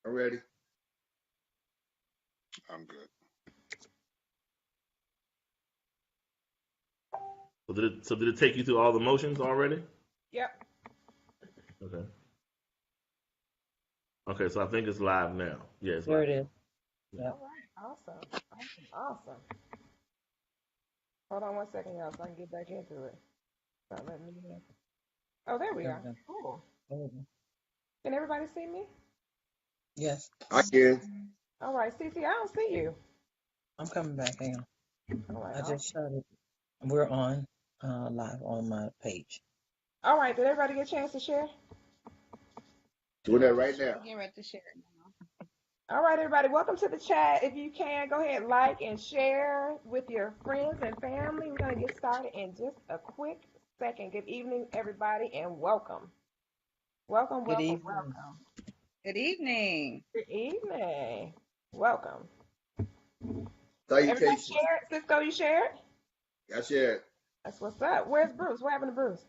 I'm ready. I'm good. So did it take you through all the motions already? Yep. Okay. Okay, so I think it's live now. Yeah, it's There live it is. now. Yep. All right. Awesome. Awesome. Hold on 1 second, y'all, so I can get back into it. Not letting me in. Oh, there we There we are. go. Cool. There we go. Can everybody see me? Yes, I can. All right, Cece, I don't see you. I'm coming back. Hang on. All right. I Awesome. just started. We're on live on my page. All right. Did everybody get a chance to share? Doing that right now. Get ready to share it now. All right, everybody. Welcome to the chat. If you can, go ahead, like and share with your friends and family. We're going to get started in just a quick second. Good evening, everybody, and welcome. Welcome, Good welcome, evening. welcome. Good evening. Good evening. Welcome. Everybody Salutations. shared? Cisco, you shared? I shared. That's what's up. Where's Bruce? What happened to Bruce?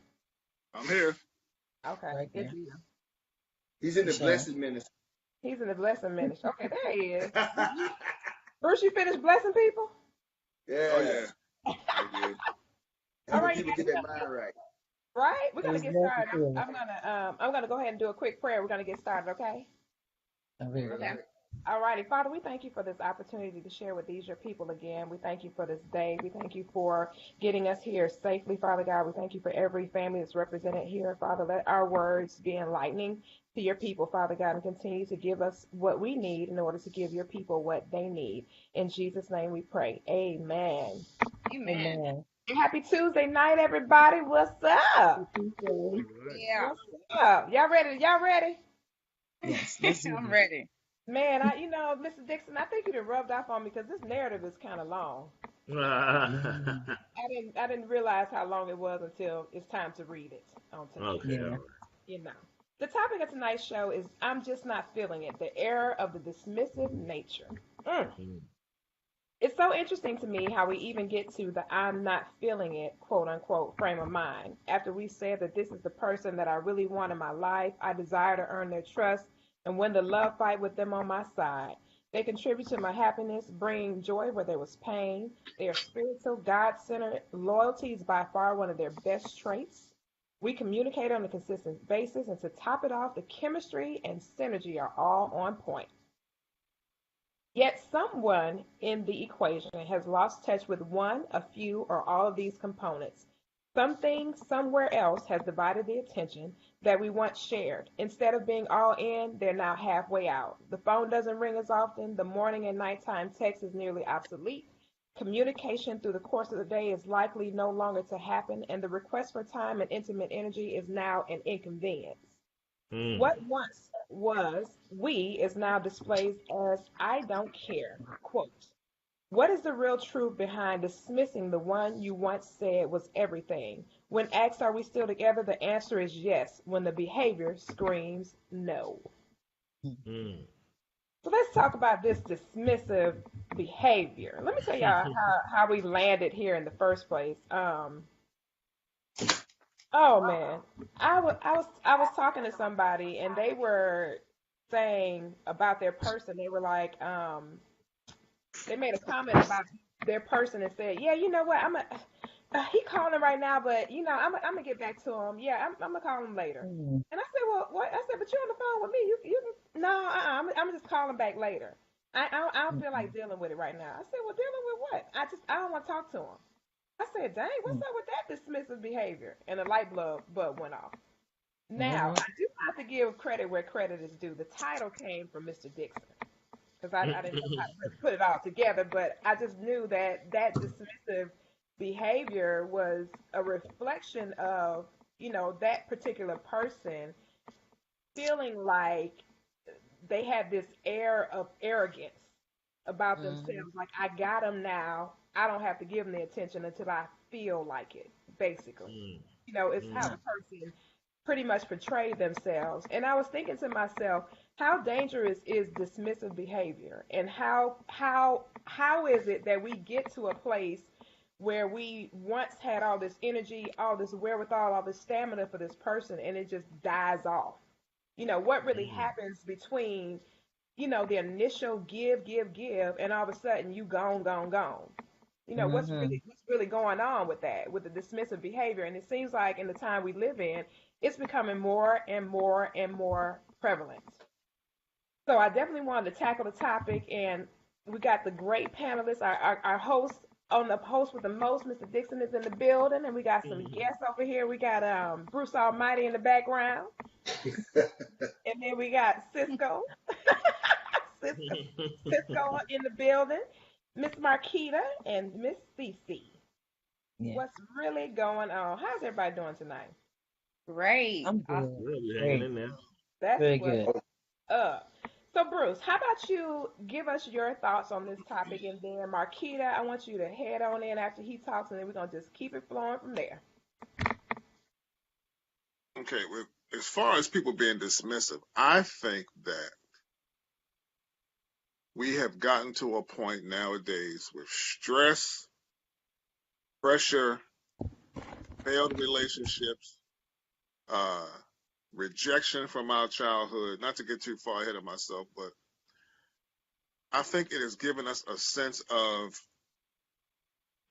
I'm here. Okay, Right good there. deal. He's in the Sharon. blessed ministry. He's in the blessing ministry. Okay, there he is. Bruce, you finished blessing people? Oh Yeah. yeah, I did. All Helping right, you people guys. get their mind right. Right? We're It gonna was get very started. good. I'm gonna go ahead and do a quick prayer. We're gonna get started, okay? Very All Okay. good. right. All righty, Father, we thank you for this opportunity to share with these your people again. We thank you for this day. We thank you for getting us here safely, Father God. We thank you for every family that's represented here, Father. Let our words be enlightening to your people, Father God, and continue to give us what we need in order to give your people what they need. In Jesus' name we pray. Amen. Amen. Amen. Happy Tuesday night, everybody. What's up? Tuesday. All right. Yeah, What's up? Y'all ready? Y'all ready? Yes, let's do I'm this. ready. Man, Mr. Dixon, I think you done rubbed off on me because this narrative is kind of long. Mm, I didn't realize how long it was until it's time to read it on tonight. Okay, all yeah. right. You know. The topic of tonight's show is I'm just not feeling it. The error of the dismissive nature. Mm. Mm. It's so interesting to me how we even get to the I'm not feeling it, quote unquote, frame of mind. After we said that this is the person that I really want in my life, I desire to earn their trust and win the love fight with them on my side. They contribute to my happiness, bringing joy where there was pain. They are spiritual, God centered. Loyalty is by far one of their best traits. We communicate on a consistent basis, and to top it off, the chemistry and synergy are all on point. Yet someone in the equation has lost touch with one, a few, or all of these components. Something somewhere else has divided the attention that we once shared. Instead of being all in, they're now halfway out. The phone doesn't ring as often. The morning and nighttime text is nearly obsolete. Communication through the course of the day is likely no longer to happen, and the request for time and intimate energy is now an inconvenience. Mm. What once was we is now displayed as I don't care. Quote. What is the real truth behind dismissing the one you once said was everything? When asked, are we still together? The answer is yes, when the behavior screams no. Mm. So let's talk about this dismissive behavior. Let me tell y'all how we landed here in the first place. Oh man, I was talking to somebody and they were saying about their person. They were like, they made a comment about their person and said, yeah, you know what, he calling right now, but I'm gonna get back to him. Yeah, I'm gonna call him later. Mm, And I said, well, what? I said, but you're on the phone with me. You can no, I'm just calling back later. I don't feel mm, like dealing with it right now. I said, well, dealing with what? I don't want to talk to him. I said, dang, what's mm, up with that dismissive behavior? And the light bulb went off. Now, mhm. I do have to give credit where credit is due. The title came from Mr. Dixon because I didn't know how to put it all together, but I just knew that that dismissive behavior was a reflection of, that particular person feeling like they had this air of arrogance about Mhm. themselves. Like, I got them now. I don't have to give them the attention until I feel like it, basically. Mm. It's how Mm. the person pretty much portray themselves. And I was thinking to myself, how dangerous is dismissive behavior? And how is it that we get to a place where we once had all this energy, all this wherewithal, all this stamina for this person and it just dies off? What really Mm. happens between the initial give, and all of a sudden you gone, gone, gone. Mm-hmm. What's really going on with that, with the dismissive behavior? And it seems like in the time we live in, it's becoming more and more and more prevalent. So I definitely wanted to tackle the topic, and we got the great panelists. Our host on the host with the most, Mr. Dixon, is in the building, and we got some guests over here. We got Bruce Almighty in the background, and then we got Cisco, Cisco in the building, Miss Marquita, and Miss Cece. Yeah, What's really going on? How's everybody doing tonight? Great. I'm Awesome. good. Well, we're hanging Great. in there. That's Very what's good. up. So, Bruce, how about you give us your thoughts on this topic, and then Marquita, I want you to head on in after he talks, and then we're gonna just keep it flowing from there. Okay, well, as far as people being dismissive, I think that we have gotten to a point nowadays with stress, pressure, failed relationships, uh, rejection from our childhood. Not to get too far ahead of myself, but I think it has given us a sense of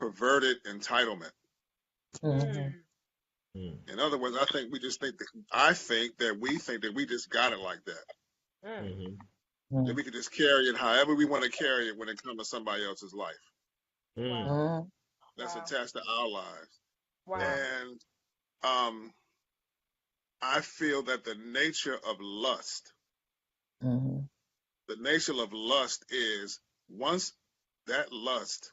perverted entitlement. Mm-hmm. In other words, I think we think that we just got it like that. Mm. That we can just carry it however we want to carry it when it comes to somebody else's life Wow. Mm-hmm. that's Wow. attached to our lives. Wow. And I feel that the nature of lust is once that lust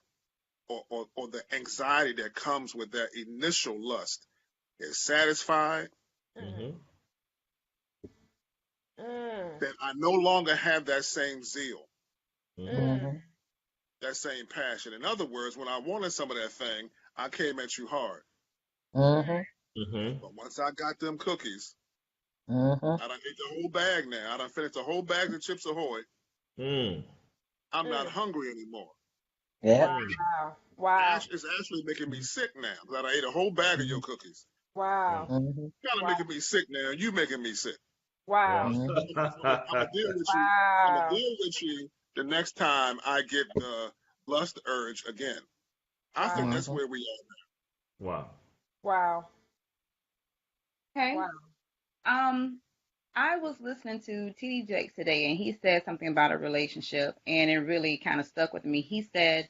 or the anxiety that comes with that initial lust is satisfied, Mm. then I no longer have that same zeal, Mm. that same passion. In other words, when I wanted some of that thing, I came at you hard. Mm-hmm. But once I got them cookies, Mm-hmm. I done ate the whole bag now. I done finished the whole bag of Chips Ahoy. I'm not hungry anymore. Yeah. Wow. Wow. It's actually making me sick now because I done ate a whole bag of your cookies. Wow. Mm-hmm. Kind of making me sick now. You making me sick. Wow. Mm-hmm. I'm gonna deal with you. I'm gonna deal with you the next time I get the lust urge again. I think that's where we are. Wow. Wow. Okay. Wow. I was listening to TD Jakes today, and he said something about a relationship, and it really kind of stuck with me. He said,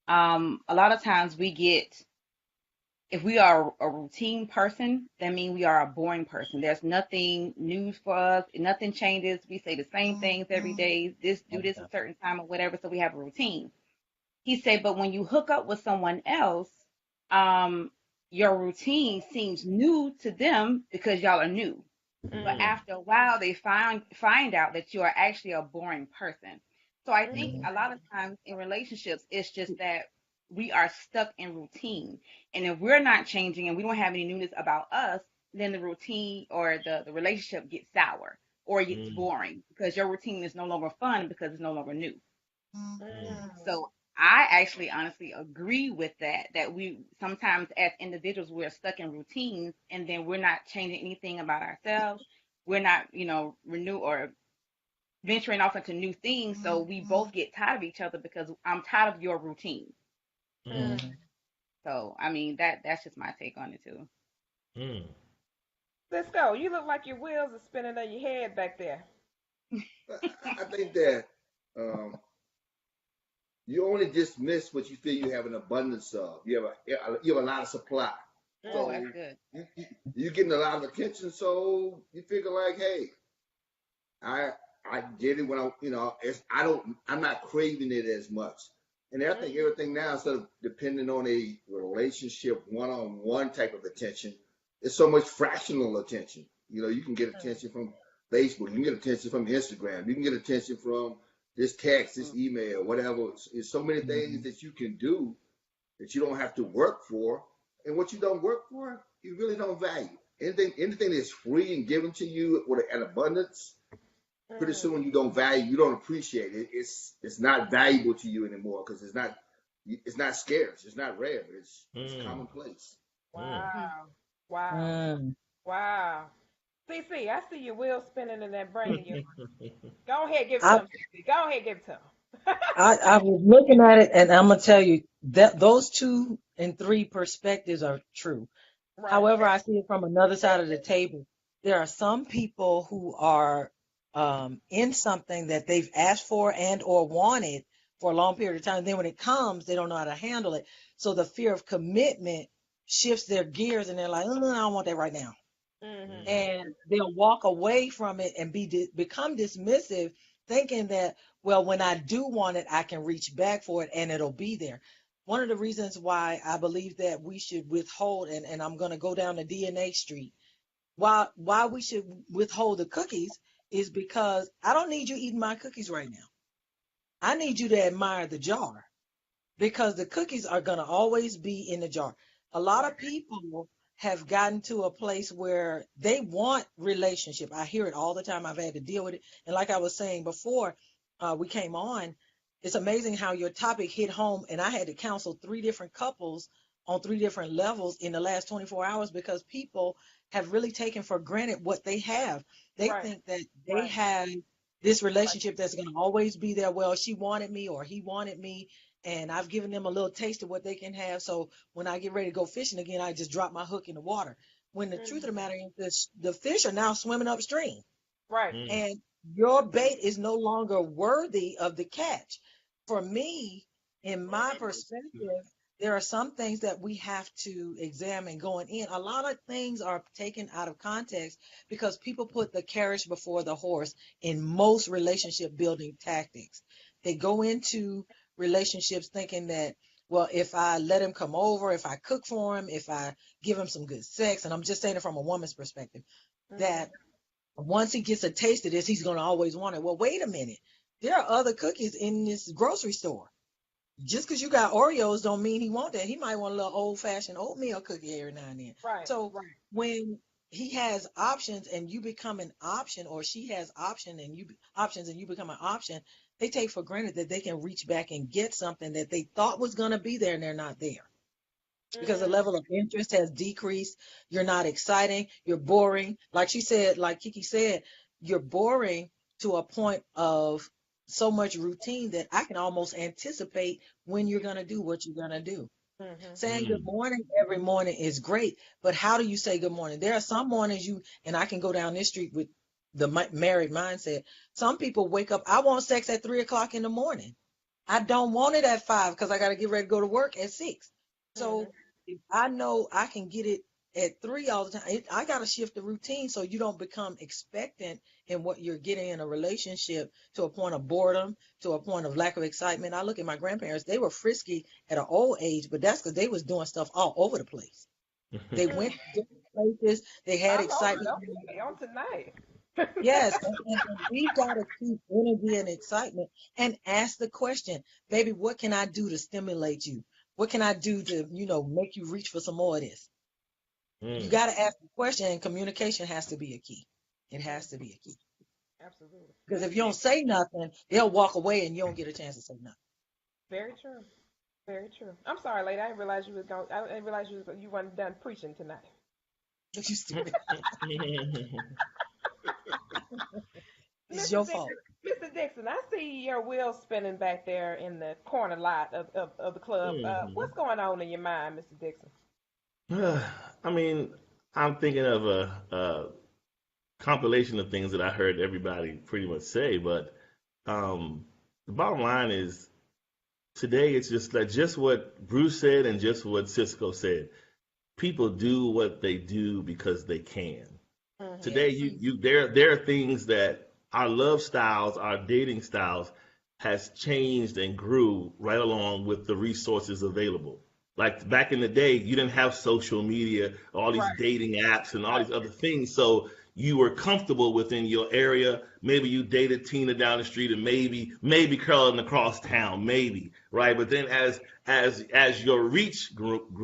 a lot of times if we are a routine person, that means we are a boring person. There's nothing new for us. Nothing changes. We say the same things every day. Do this a certain time or whatever. So we have a routine. He said, but when you hook up with someone else, your routine seems new to them because y'all are new. But after a while, they find out that you are actually a boring person. So I think a lot of times in relationships, it's just that we are stuck in routine. And if we're not changing and we don't have any newness about us, then the routine or the relationship gets sour or it gets boring because your routine is no longer fun because it's no longer new. So I actually honestly agree with that we sometimes as individuals, we're stuck in routines and then we're not changing anything about ourselves. We're not, renew or venturing off into new things. So we both get tired of each other because I'm tired of your routine. So, I mean, that's just my take on it too. Let's go. You look like your wheels are spinning on your head back there. I think that you only dismiss what you feel you have an abundance of. You have a lot of supply. Oh, So that's good. you're getting a lot of attention. So you figure like, hey, I get it when I'm not craving it as much. And I think everything now, instead of depending on a relationship, one-on-one type of attention, it's so much fractional attention. You can get attention from Facebook, you can get attention from Instagram, you can get attention from this text, this email, whatever. It's so many things that you can do that you don't have to work for. And what you don't work for, you really don't value. Anything that's free and given to you with an abundance, pretty soon you don't value, you don't appreciate it. It's not valuable to you anymore because it's not scarce, it's not rare, it's commonplace. Wow. Wow. Wow. CC, I see your wheels spinning in that brain of yours. Go ahead, give it I to Go ahead, give it to him. I was looking at it, and I'm gonna tell you that those 2 and 3 perspectives are true. Right. However, I see it from another side of the table. There are some people who are in something that they've asked for and or wanted for a long period of time. Then when it comes, they don't know how to handle it. So the fear of commitment shifts their gears, and they're like, I don't want that right now. Mm-hmm. And they'll walk away from it and become dismissive, thinking that, well, when I do want it, I can reach back for it and it'll be there. One of the reasons why I believe that we should withhold, and I'm going to go down the DNA street, why we should withhold the cookies is because I don't need you eating my cookies right now. I need you to admire the jar, because the cookies are going to always be in the jar. A lot of people have gotten to a place where they want relationship. I hear it all the time. I've had to deal with it. And like I was saying before we came on, it's amazing how your topic hit home. And I had to counsel 3 different couples on 3 different levels in the last 24 hours because people have really taken for granted what they have. They Right. think that they Right. have this relationship that's going to always be there. Well, she wanted me or he wanted me, and I've given them a little taste of what they can have. So when I get ready to go fishing again, I just drop my hook in the water. When the truth of the Mm-hmm. matter is, the fish are now swimming upstream, Right. Mm. and your bait is no longer worthy of the catch. For me, in Lord my have mercy. perspective, there are some things that we have to examine going in. A lot of things are taken out of context because people put the carriage before the horse in most relationship building tactics. They go into relationships thinking that, well, if I let him come over, if I cook for him, if I give him some good sex, and I'm just saying it from a woman's perspective, Mm-hmm. that once he gets a taste of this, he's going to always want it. Well, wait a minute. There are other cookies in this grocery store. Just because you got Oreos don't mean he want that. He might want a little old-fashioned oatmeal cookie every now and then. Right. So Right. when he has options and you become an option, or she has options and you become an option, they take for granted that they can reach back and get something that they thought was going to be there and they're not there because the Mm-hmm. level of interest has decreased. You're not exciting. You're boring. Like she said, like Kiki said, you're boring to a point of so much routine that I can almost anticipate when you're going to do what you're going to do. Mm-hmm. Saying good Mm. morning every morning is great, but how do you say good morning? There are some mornings and I can go down this street with the married mindset. Some people wake up, I want sex at 3 o'clock in the morning. I don't want it at 5 because I got to get ready to go to work at 6. Mm-hmm. So if I know I can get it at 3 all the time, I got to shift the routine so you don't become expectant in what you're getting in a relationship to a point of boredom, to a point of lack of excitement. I look at my grandparents, they were frisky at an old age, but that's because they was doing stuff all over the place. They went to different places, they had I'm over. excitement. Don't put me on tonight. Yes, and we've got to keep energy and excitement and ask the question, baby, what can I do to stimulate you? What can I do to, make you reach for some more of this? You Mm. got to ask the question, and communication has to be a key. It has to Mm-hmm. be a key. Absolutely. Because if you don't say nothing, they'll walk away and you don't get a chance to say nothing. Very true. Very true. I'm sorry, lady. I didn't realize you was going. I didn't realize you weren't done preaching tonight. You stupid. It's Mr. your Dixon, fault. Mr. Dixon, I see your wheels spinning back there in the corner lot of the club. Mhm. What's going on in your mind, Mr. Dixon? I mean, I'm thinking of a compilation of things that I heard everybody pretty much say, but the bottom line is today it's just like just what Bruce said and just what Cisco said. People do what they do because they can. Mm-hmm. Today, Yes. there are things that our love styles, our dating styles, has changed and grew right along with the resources available. Like back in the day, you didn't have social media, all these Right. dating apps, and all Right. these other things. So you were comfortable within your area. Maybe you dated Tina down the street, and maybe Carolyn across town, maybe right. But then as your reach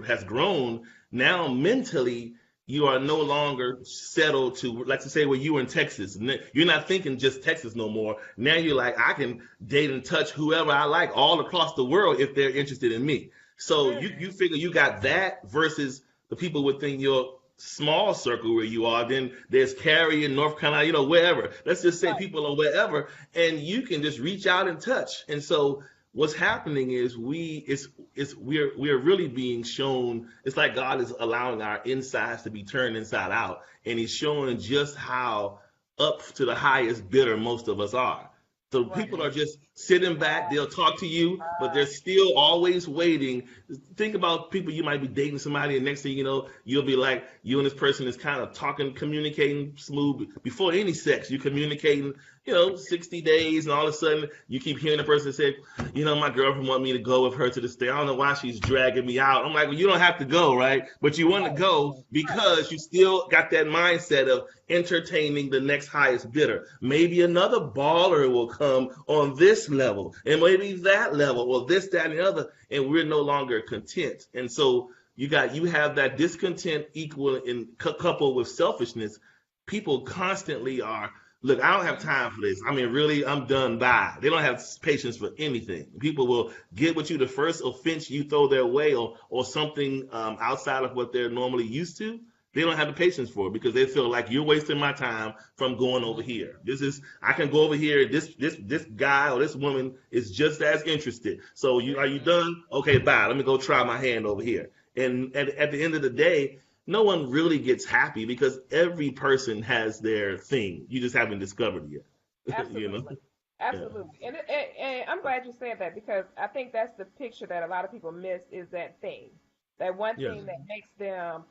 has grown, now mentally you are no longer settled to, like to say, where you were in Texas. You're not thinking just Texas no more. Now you're like, I can date and touch whoever I like all across the world if they're interested in me. So you Mm-hmm. figure you got that versus the people within your small circle where you are. Then there's Cary in North Carolina, wherever. Let's just say Right. people are wherever, and you can just reach out and touch. And so what's happening is we're really being shown. It's like God is allowing our insides to be turned inside out, and He's showing just how up to the highest bidder most of us are. So Right. people are just sitting back. They'll talk to you, but they're still always waiting. Think about people, you might be dating somebody, and next thing you know, you'll be like, you and this person is kind of talking, communicating smooth. Before any sex, you're communicating, 60 days, and all of a sudden you keep hearing the person say, my girlfriend want me to go with her to the state. I don't know why she's dragging me out. I'm like, well, you don't have to go, right? But you want to go because you still got that mindset of entertaining the next highest bidder. Maybe another baller will come on this level, and maybe that level, or this, that, and the other, and we're no longer content. And so you have that discontent equal in coupled with selfishness. People constantly are, look, I don't have time for this. I mean, really, I'm done by. They don't have patience for anything. People will get with you the first offense you throw their way, or something outside of what they're normally used to. They don't have the patience for it because they feel like you're wasting my time from going over here. I can go over here. This guy or this woman is just as interested. So are you done? Okay, bye. Let me go try my hand over here. And at the end of the day, no one really gets happy because every person has their thing. You just haven't discovered it yet. Absolutely. Yeah. Absolutely. And I'm glad you said that, because I think that's the picture that a lot of people miss, is that thing. That one Yeah. thing that makes them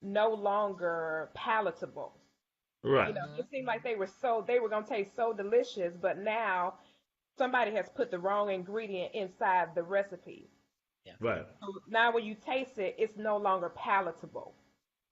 no longer palatable. Right. It seemed like they were going to taste so delicious, but now somebody has put the wrong ingredient inside the recipe. Right. So now when you taste it, it's no longer palatable.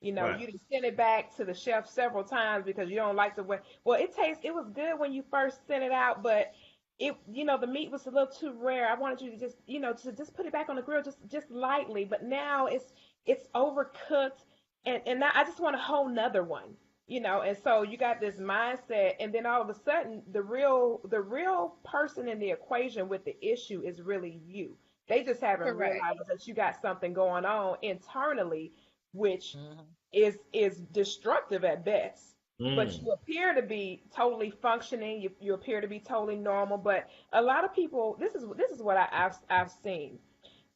Right. You can send it back to the chef several times because you don't like the way. Well, it was good when you first sent it out, but the meat was a little too rare. I wanted you to just, to just put it back on the grill just lightly, but now it's overcooked, and now I just want a whole nother one. And so you got this mindset, and then all of a sudden the real person in the equation with the issue is really you. They just haven't Correct. realized that you got something going on internally, which Mhm. is destructive at best. But Mm. you appear to be totally functioning. You appear to be totally normal. But a lot of people, this is what I've seen.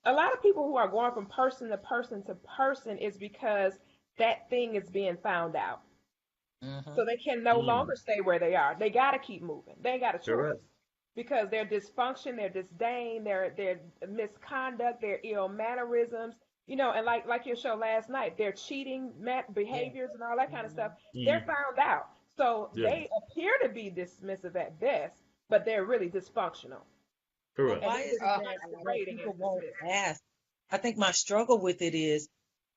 A lot of people who are going from person to person to person is because that thing is being found out. So Mhm. they can no Mm. longer stay where they are. They got to keep moving. They ain't got a choice, Correct. because their dysfunction, their disdain, their misconduct, their ill mannerisms, and like your show last night, their cheating Yeah. behaviors and all that kind of stuff, Mhm. they're Mm. found out. So Yeah. they appear to be dismissive at best, but they're really dysfunctional, But Correct. and why they're is just it Oh, that masquerading as people won't dismissive. ask? I think my struggle with it is,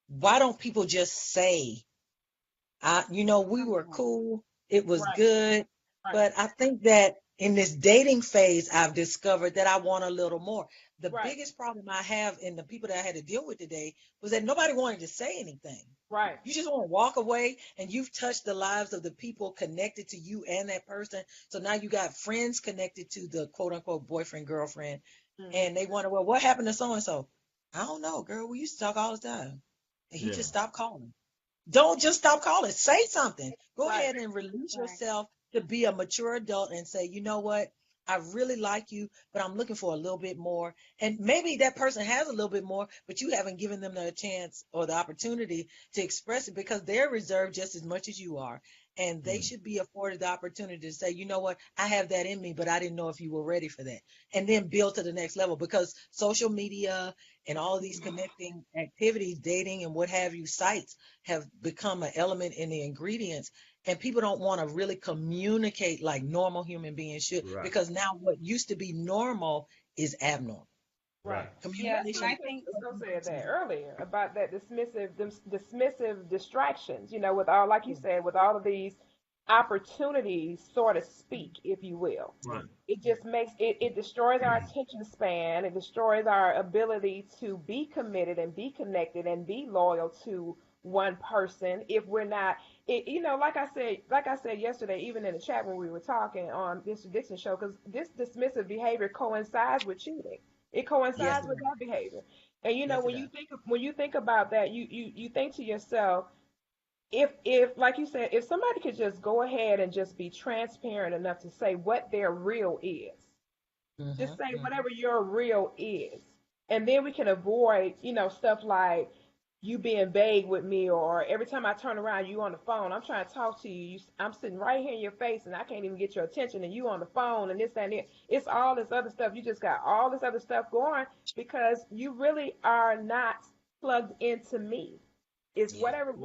why don't people just say, we were cool, it was Right, good, right, but I think that in this dating phase, I've discovered that I want a little more. The right, biggest problem I have in the people that I had to deal with today was that nobody wanted to say anything. right, You just want to walk away, and you've touched the lives of the people connected to you and that person. So now you got friends connected to the quote unquote boyfriend, girlfriend, hmm, and they wonder, well, what happened to so and so? I don't know, girl. We used to talk all the time. And he Yeah. just stopped calling. Don't just stop calling. Say something. Go right, ahead and release right. yourself to be a mature adult and say, you know what? I really like you, but I'm looking for a little bit more. And maybe that person has a little bit more, but you haven't given them the chance or the opportunity to express it, because they're reserved just as much as you are. And they Mm. should be afforded the opportunity to say, you know what? I have that in me, but I didn't know if you were ready for that. And then build to the next level, because social media and all of these connecting activities, dating and what have you, sites have become an element in the ingredients, and people don't want to really communicate like normal human beings should, Right. because now what used to be normal is abnormal. right. Right. And Yeah, that's and what I Communication. think Cisco said that earlier about that dismissive distractions. With all, like you said, with all of these opportunities, so to speak, if you will. Right. It just it destroys our attention span. It destroys our ability to be committed and be connected and be loyal to one person if we're not. Like I said yesterday, even in the chat when we were talking on this Dixon show, because this dismissive behavior coincides with cheating. It Yes, coincides it with does. that behavior. And Yes, it when does. you think about that, you think to yourself, if like you said, if somebody could just go ahead and just be transparent enough to say what their real is, just Mhm, say mhm. whatever your real is. And then we can avoid, stuff like you being vague with me, or every time I turn around, you on the phone. I'm trying to talk to you. I'm sitting right here in your face and I can't even get your attention, and you on the phone and this, that, and it. It's all this other stuff. You just got all this other stuff going because you really are not plugged into me. It's Yeah. whatever's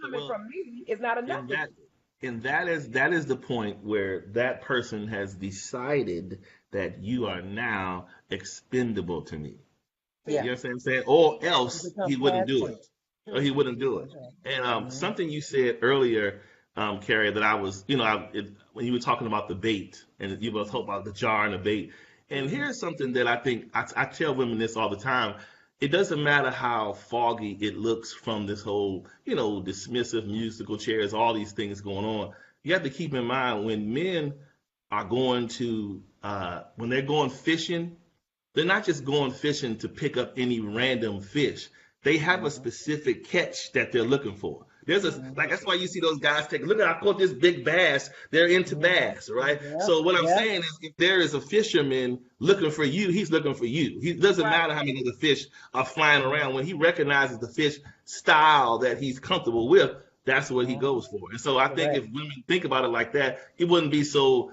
coming Well, from me is not enough and for that you. and that is the point where that person has decided that you are now expendable to me. See, Yeah. You understand what I'm saying? Or It else becomes he wouldn't past do it. tense. Or he wouldn't It do it. becomes past And tense. something you said earlier, Carrie, that I was, when you were talking about the bait and you were talking about the jar and the bait. And Mhm, here's something that I think I tell women this all the time. It doesn't matter how foggy it looks from this whole, dismissive musical chairs, all these things going on. You have to keep in mind when men are going to, when they're going fishing, they're not just going fishing to pick up any random fish. They have a mhm, specific catch that they're looking for. There's a mhm, like that's why you see those guys take. Look at I caught this big bass. They're into mhm. bass, right? Yep. So what I'm Yep. saying is, if there is a fisherman looking for you, he's looking for you. He doesn't right. matter how many other fish are flying around. When he recognizes the fish style that he's comfortable with, that's what he Mhm. goes for. And so I think Correct. if women think about it like that, it wouldn't be so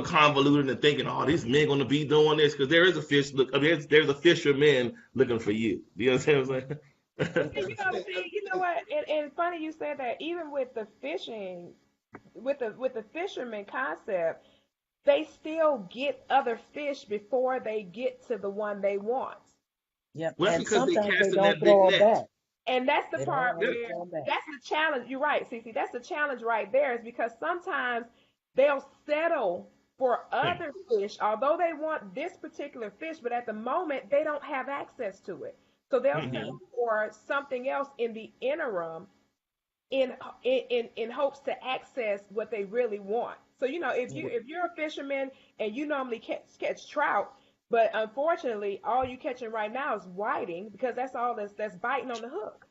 convoluted and thinking, oh, these men gonna be doing this because there is a fish. Look, I mean, there's a fisherman looking for you. Do you understand what I'm saying? And I think, you know what? And funny you said that. Even with the fishing, with the fisherman concept, they still get other fish before they get to the one they want. Yep. Well, that's And because they sometimes they casting don't that big throw them net. back. And that's the They don't part Yeah, always where throw them back. that's the challenge. You're right, Cece. That's the challenge right there, is because sometimes they'll settle for hmm, other fish, although they want this particular fish, but at the moment they don't have access to it. So they'll hmm, settle for something else in the interim in in hopes to access what they really want. So if Yeah. you're a fisherman and you normally catch trout, but unfortunately all you catching right now is whiting because that's all that's biting on the hook.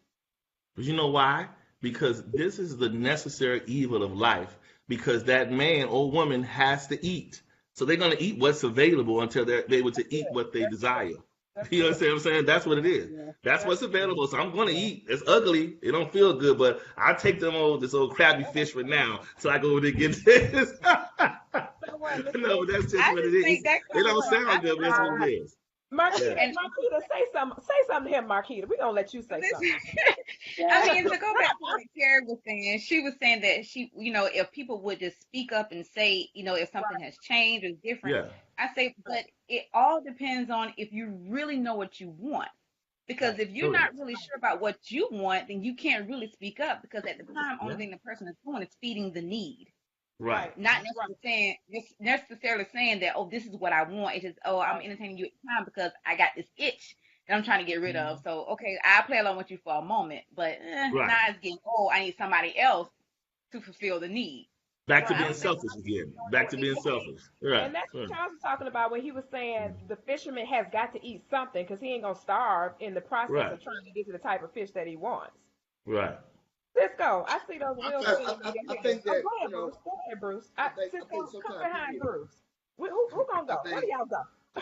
but you know why? Because this is the necessary evil of life. Because that man or woman has to eat, so they're gonna eat what's available until they're able to That's eat good. what they That's good. desire. That's You good. understand what I'm saying? That's what it is. Yeah. That's That's what's available. So I'm gonna Yeah. eat. It's ugly. It don't feel good, but I take this old crabby fish for now, so I go over there and get this. so what, No, but that's just I what it just think is. that It comes don't from I sound good, but that's what uh, it is. Yeah. Marquita, and Marquita, say something to him, Marquita. We're gonna let you say something. listen, I Yeah. mean, to go back to what Carrie was saying, she was saying that if people would just speak up and say, if something has changed or different, Yeah. I say, but it all depends on if you really know what you want. Because Right. if you're Correct. not really sure about what you want, then you can't really speak up because at the time, only Yeah. thing the person is doing is feeding the need, Right. Right. not Right. necessarily saying that, oh, this is what I want. It's just, oh, I'm Right. entertaining you at the time because I got this itch that I'm trying to get rid of. Mhm. So, okay, I'll play along with you for a moment, but now Right. it's getting, oh, I need somebody else to fulfill the need. Back to I Right. being don't think selfish again. Back to being exactly. selfish. Right. And that's what Right. Charles was talking about when he was saying the fisherman has got to eat something because he ain't gonna starve in the process Right. of trying to get to the type of fish that he wants. Right. Cisco, I see those wheels I, spinning in I your head. think Oh, that, go ahead, Bruce. Go ahead, Bruce. I Cisco, think come sometimes behind people, Bruce. Who gonna I go? Where do think, y'all go?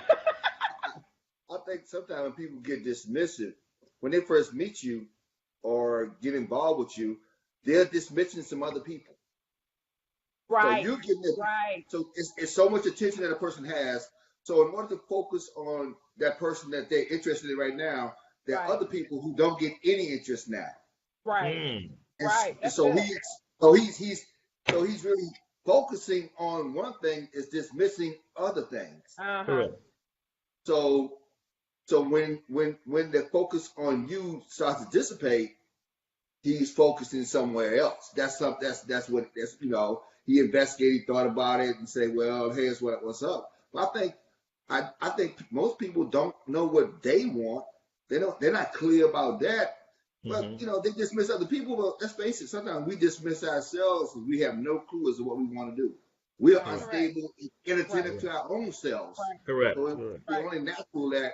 I think sometimes when people get dismissive, when they first meet you or get involved with you, they're dismissing some other people. So Right. you're getting it. Right. So it's so much attention that a person has. So in order to focus on that person that they're interested in right now, there are Right. other people who don't get any interest now. Right. Mm. And Right. That's so good. he's really focusing on one thing is dismissing other things. Uh-huh. Correct. So when the focus on you starts to dissipate, he's focusing somewhere else. That's what he investigated, thought about it, and say, well, here's what's up. But I think most people don't know what they want. They're not clear about that. But Hmm. they dismiss other people. But let's face it, sometimes we dismiss ourselves and we have no clue as to what we want to do. We are Correct. Correct. unstable, Right. inattentive to our own selves. Right. Correct. So it would Correct. be Right. only natural that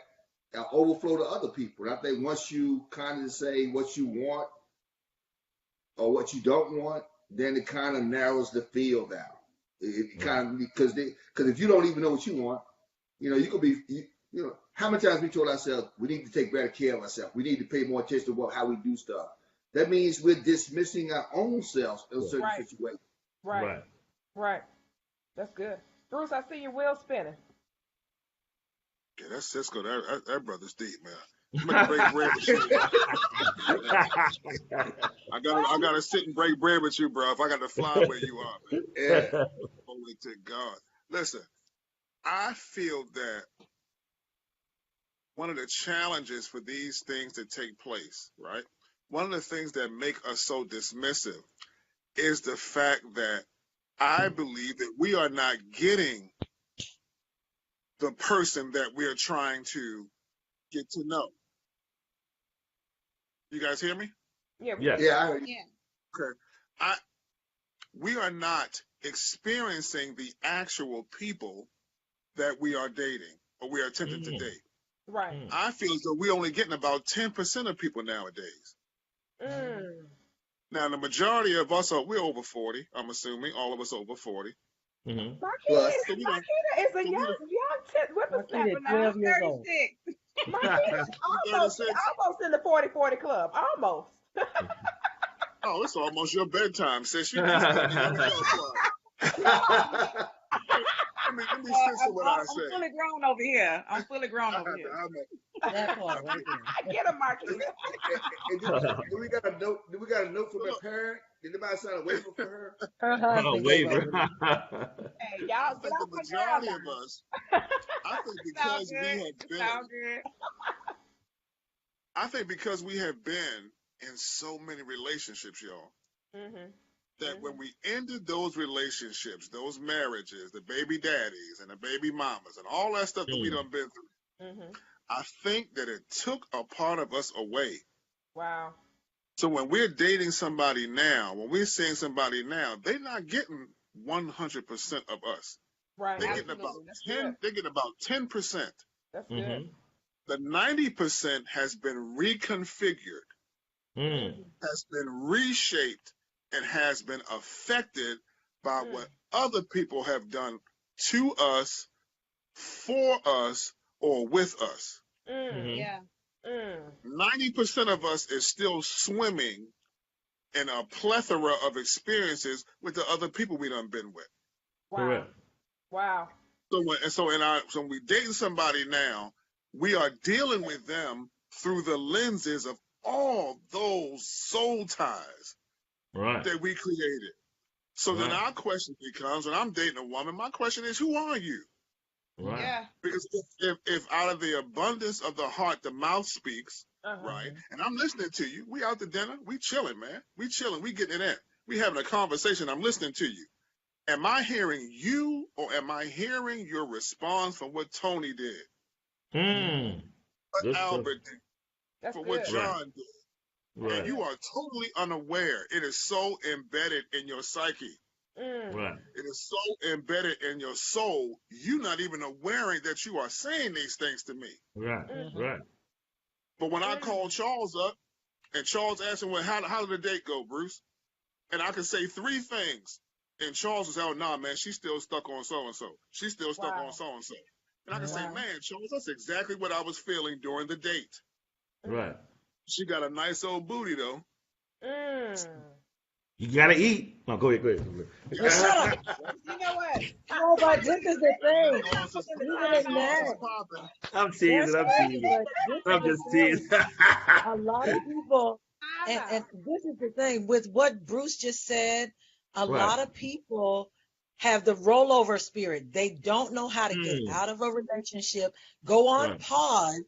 overflow to other people. And I think once you kind of say what you want, or what you don't want, then it kind of narrows the field down. It kind of, because if you don't even know what you want, you could be, how many times we told ourselves we need to take better care of ourselves, we need to pay more attention to how we do stuff. That means we're dismissing our own selves in certain Right. situations. Right. Right. That's good. Bruce, I see your wheel spinning. Yeah, that's Cisco. That brother's deep, man. I'm gonna break bread with you. I gotta sit and break bread with you, bro. If I got to fly where you are, man. Yeah. Glory to God. Listen, I feel that one of the challenges for these things to take place, right? One of the things that make us so dismissive is the fact that I believe that we are not getting the person that we're trying to get to know. You guys hear me? Yeah. Yes. Yeah, I heard you. Yeah. Okay. We are not experiencing the actual people that we are dating or we are attempting to date. Right. I feel as though we're only getting about 10% of people nowadays. Now, the majority of us we're over 40, I'm assuming. All of us over 40. Mm-hmm. Plus, Marquita is a young whippersnapper now. 12 years old. 36. Marquita's almost 36. in the 40-40 club. Almost. Oh, it's almost your bedtime, sis. You need to stay in your club. Let me censor what I I'm say. fully grown over here. I'm fully grown over here. That part right there. I get him, Marquita. and do we got a note? Do we got a note from her parent? Did anybody sign a waiver for her? Her husband gave up. Hey, y'all I get think off the my majority girl of now. us, I think because we have been, Sound good. I think because we have been in so many relationships, y'all, that when we ended those relationships, those marriages, the baby daddies and the baby mamas and all that stuff that we done been through, I think that it took a part of us away. Wow. So when we're dating somebody now, when we're seeing somebody now, they're not getting 100% of us. Right. They're getting about Absolutely. That's 10. good. They're getting about 10%. That's good. The 90% has been reconfigured, has been reshaped, and has been affected by what other people have done to us, for us, or with us. Yeah. 90% of us is still swimming in a plethora of experiences with the other people we done been with. Wow. Correct. Wow. So when we dating somebody now, we are dealing with them through the lenses of all those soul ties that we created. So then our question becomes, when I'm dating a woman, my question is, who are you? Right. Yeah. Because if out of the abundance of the heart, the mouth speaks, right? And I'm listening to you. We out to dinner. We chilling, man. We chilling. We getting it in. We having a conversation. I'm listening to you. Am I hearing you, or am I hearing your response from what Tony did? What Albert did? For what John did? Right. And you are totally unaware. It is so embedded in your psyche. Right. It is so embedded in your soul, you not even aware that you are saying these things to me. Right. Right. But when I call Charles up, and Charles asked him, well, how did the date go, Bruce? And I can say 3 things. And Charles was out, nah, man, she's still stuck on so-and-so. She's still stuck on so-and-so. And I can say, man, Charles, that's exactly what I was feeling during the date. Right. She got a nice old booty, though. You gotta eat. No, go ahead. Well, shut up. You know what? No, but this is the thing. Even in that, I'm teasing. that's crazy, but this is the thing. A lot of people, and this is the thing with what Bruce just said, a lot of people have the rollover spirit. They don't know how to get out of a relationship, go on pause,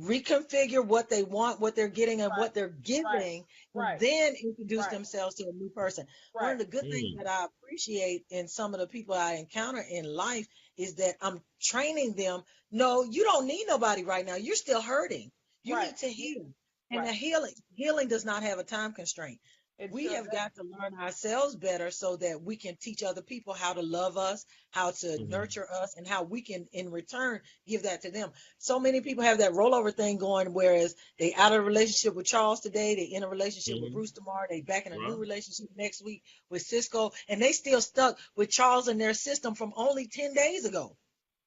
reconfigure what they want, what they're getting, and what they're giving, and then introduce themselves to a new person. One of the good things that I appreciate in some of the people I encounter in life is that I'm training them. No, you don't need nobody right now. You're still hurting. You need to heal. And the healing does not have a time constraint. It We sure have does. got to learn ourselves better so that we can teach other people how to love us, how to Mhm. nurture us, and how we can, in return, give that to them. So many people have that rollover thing going, whereas they out of a relationship with Charles today, they in a relationship with Mhm. Bruce tomorrow, they back in a new Right. relationship next week with Cisco, and they still stuck with Charles in their system from only 10 days ago.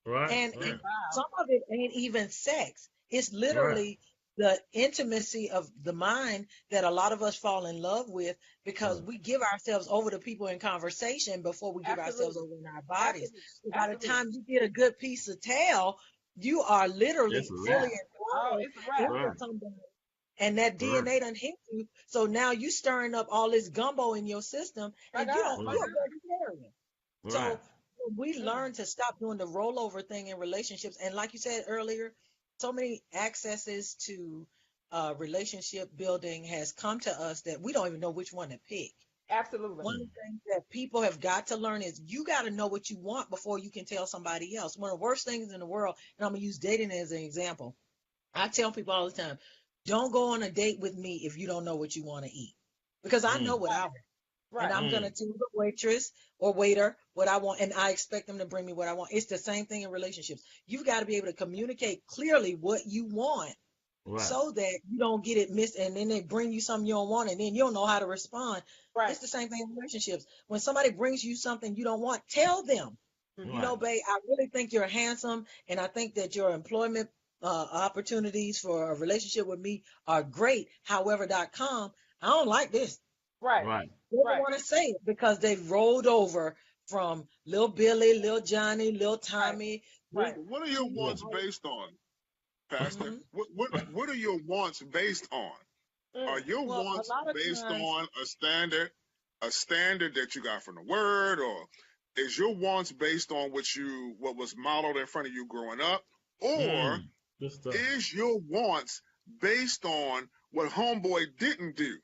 Right. And Right. some of it ain't even sex. It's Right. literally the intimacy of the mind that a lot of us fall in love with because Right. we give ourselves over to people in conversation before we give ourselves Absolutely. over in our bodies. Absolutely. So by the Absolutely. time you get a good piece of tail, you are It's literally a fully wrap. Oh, entwined it's a wrap. into Right. somebody. And that Right. DNA done hit you. So now you stirring up all this gumbo in your system My and you God. don't, My Right. you're a God. vegetarian. Right. So we Mm. learn to stop doing the rollover thing in relationships. And like you said earlier, so many accesses to relationship building has come to us that we don't even know which one to pick. Absolutely. One of the things that people have got to learn is you got to know what you want before you can tell somebody else. One of the worst things in the world, and I'm going to use dating as an example. I tell people all the time, don't go on a date with me if you don't know what you want to eat. Because I know Mm. what I want. And Right. I'm going to Mm. tell the waitress or waiter what I want, and I expect them to bring me what I want. It's the same thing in relationships. You've got to be able to communicate clearly what you want Right. so that you don't get it missed, and then they bring you something you don't want, and then you don't know how to respond. Right. It's the same thing in relationships. When somebody brings you something you don't want, tell them, you Mm-hmm. Right. know, babe, I really think you're handsome, and I think that your employment opportunities for a relationship with me are great. However.com, I don't like this. Right. Right. They don't Right. want to say it because they've rolled over from Little Billy, Little Johnny, Little Right. Tommy, Right. What are your to Mm. wants based on, Pastor? mhm. What are your wants based on? Are Mm. your Well, a wants lot of based times, on a standard that you got from the word, or is your wants based on what was modeled in front of you growing up, or Mm. Good stuff. is your wants based on what homeboy didn't do?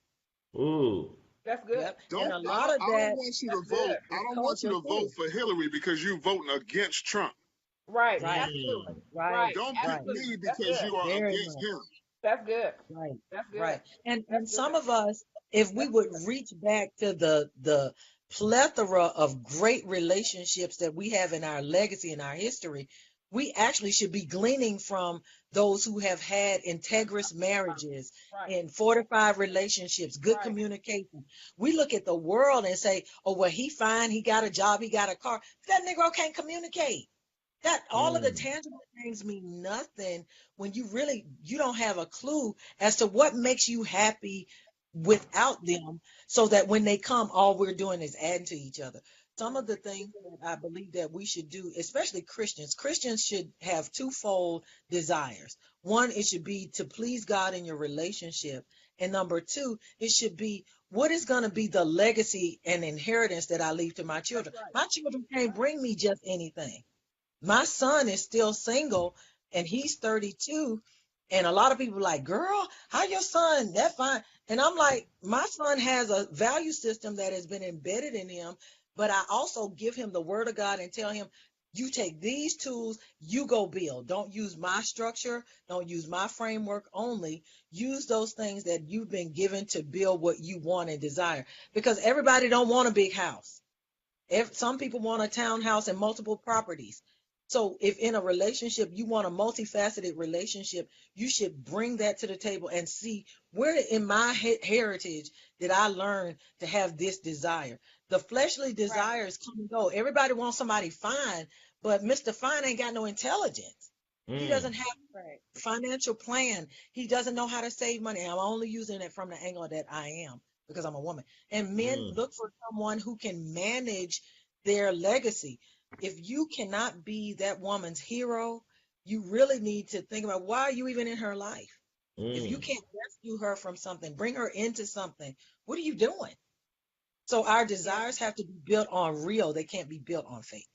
Ooh. That's good. yep, and a lot of I don't that want you That's to vote. good. I is don't want you culture to vote too. for Hillary because you voting against Trump. Right. Right, Absolutely. Mm. right, Right. Don't pick right. Absolutely. me That's because good. you are Very against much. him. That's good. Right, That's good. right. And That's some good. of us, if we That's would good. reach back to the plethora of great relationships that we have in our legacy and our history, we actually should be gleaning from those who have had integrous marriages Right. and fortified relationships, good Right. communication. We look at the world and say, oh, well, he fine, he got a job, he got a car. That Negro can't communicate. That all of the Mm. tangible things mean nothing when you don't have a clue as to what makes you happy without them, so that when they come, all we're doing is adding to each other. Some of the things that I believe that we should do, especially Christians should have twofold desires. One, it should be to please God in your relationship. And number two, it should be what is going to be the legacy and inheritance that I leave to my That's children. right. My children can't bring me just anything. My son is still single and he's 32. And a lot of people are like, girl, how your son that fine? And I'm like, my son has a value system that has been embedded in him, but I also give him the word of God and tell him, you take these tools, you go build. Don't use my structure, don't use my framework only. Use those things that you've been given to build what you want and desire. Because everybody don't want a big house. Some people want a townhouse and multiple properties. So if in a relationship you want a multifaceted relationship, you should bring that to the table and see where in my heritage did I learn to have this desire. The fleshly Right. desires come and go. Everybody wants somebody fine, but Mr. Fine ain't got no intelligence. He Mm. doesn't have Right. a financial plan. He doesn't know how to save money. I'm only using it from the angle that I am because I'm a woman. And men Mm. look for someone who can manage their legacy. If you cannot be that woman's hero, you really need to think about why are you even in her life? If you Mm. can't rescue her from something, bring her into something, what are you doing? So our Yeah. desires have to be built on real. They can't be built on fake.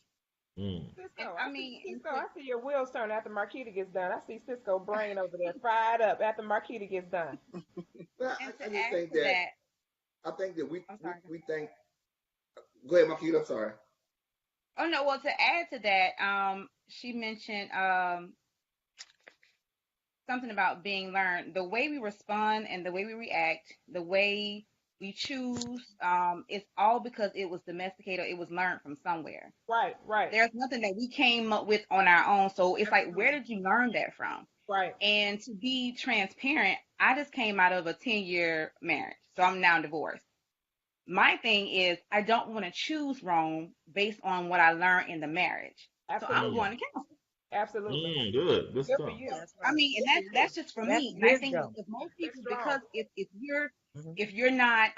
Mm. Cisco, And I I see mean, Cisco. I see your wheels turn after Marquita gets done. I see Cisco brain over there fried up after Marquita gets done. Well, and to I just add think to that that, we I'm we, sorry. we think. Go ahead, Makita. I'm sorry. Oh no, well, to add to that, she mentioned something about being learned. The way we respond and the way we react, the way we choose. It's all because it was domesticated, it was learned from somewhere. Right, right. There's nothing that we came up with on our own. So it's like, where Absolutely. did you learn that from? Right. And to be transparent, I just came out of a 10-year marriage. So I'm now divorced. My thing is, I don't want to choose wrong based on what I learned in the marriage. So I'm Absolutely. Mm, going to counseling. Absolutely. good Good for stuff. you. That's I right. mean, and Good for you. that's just for That's me. And I think wisdom. if most That's people, strong. because if you're Mhm. if you're not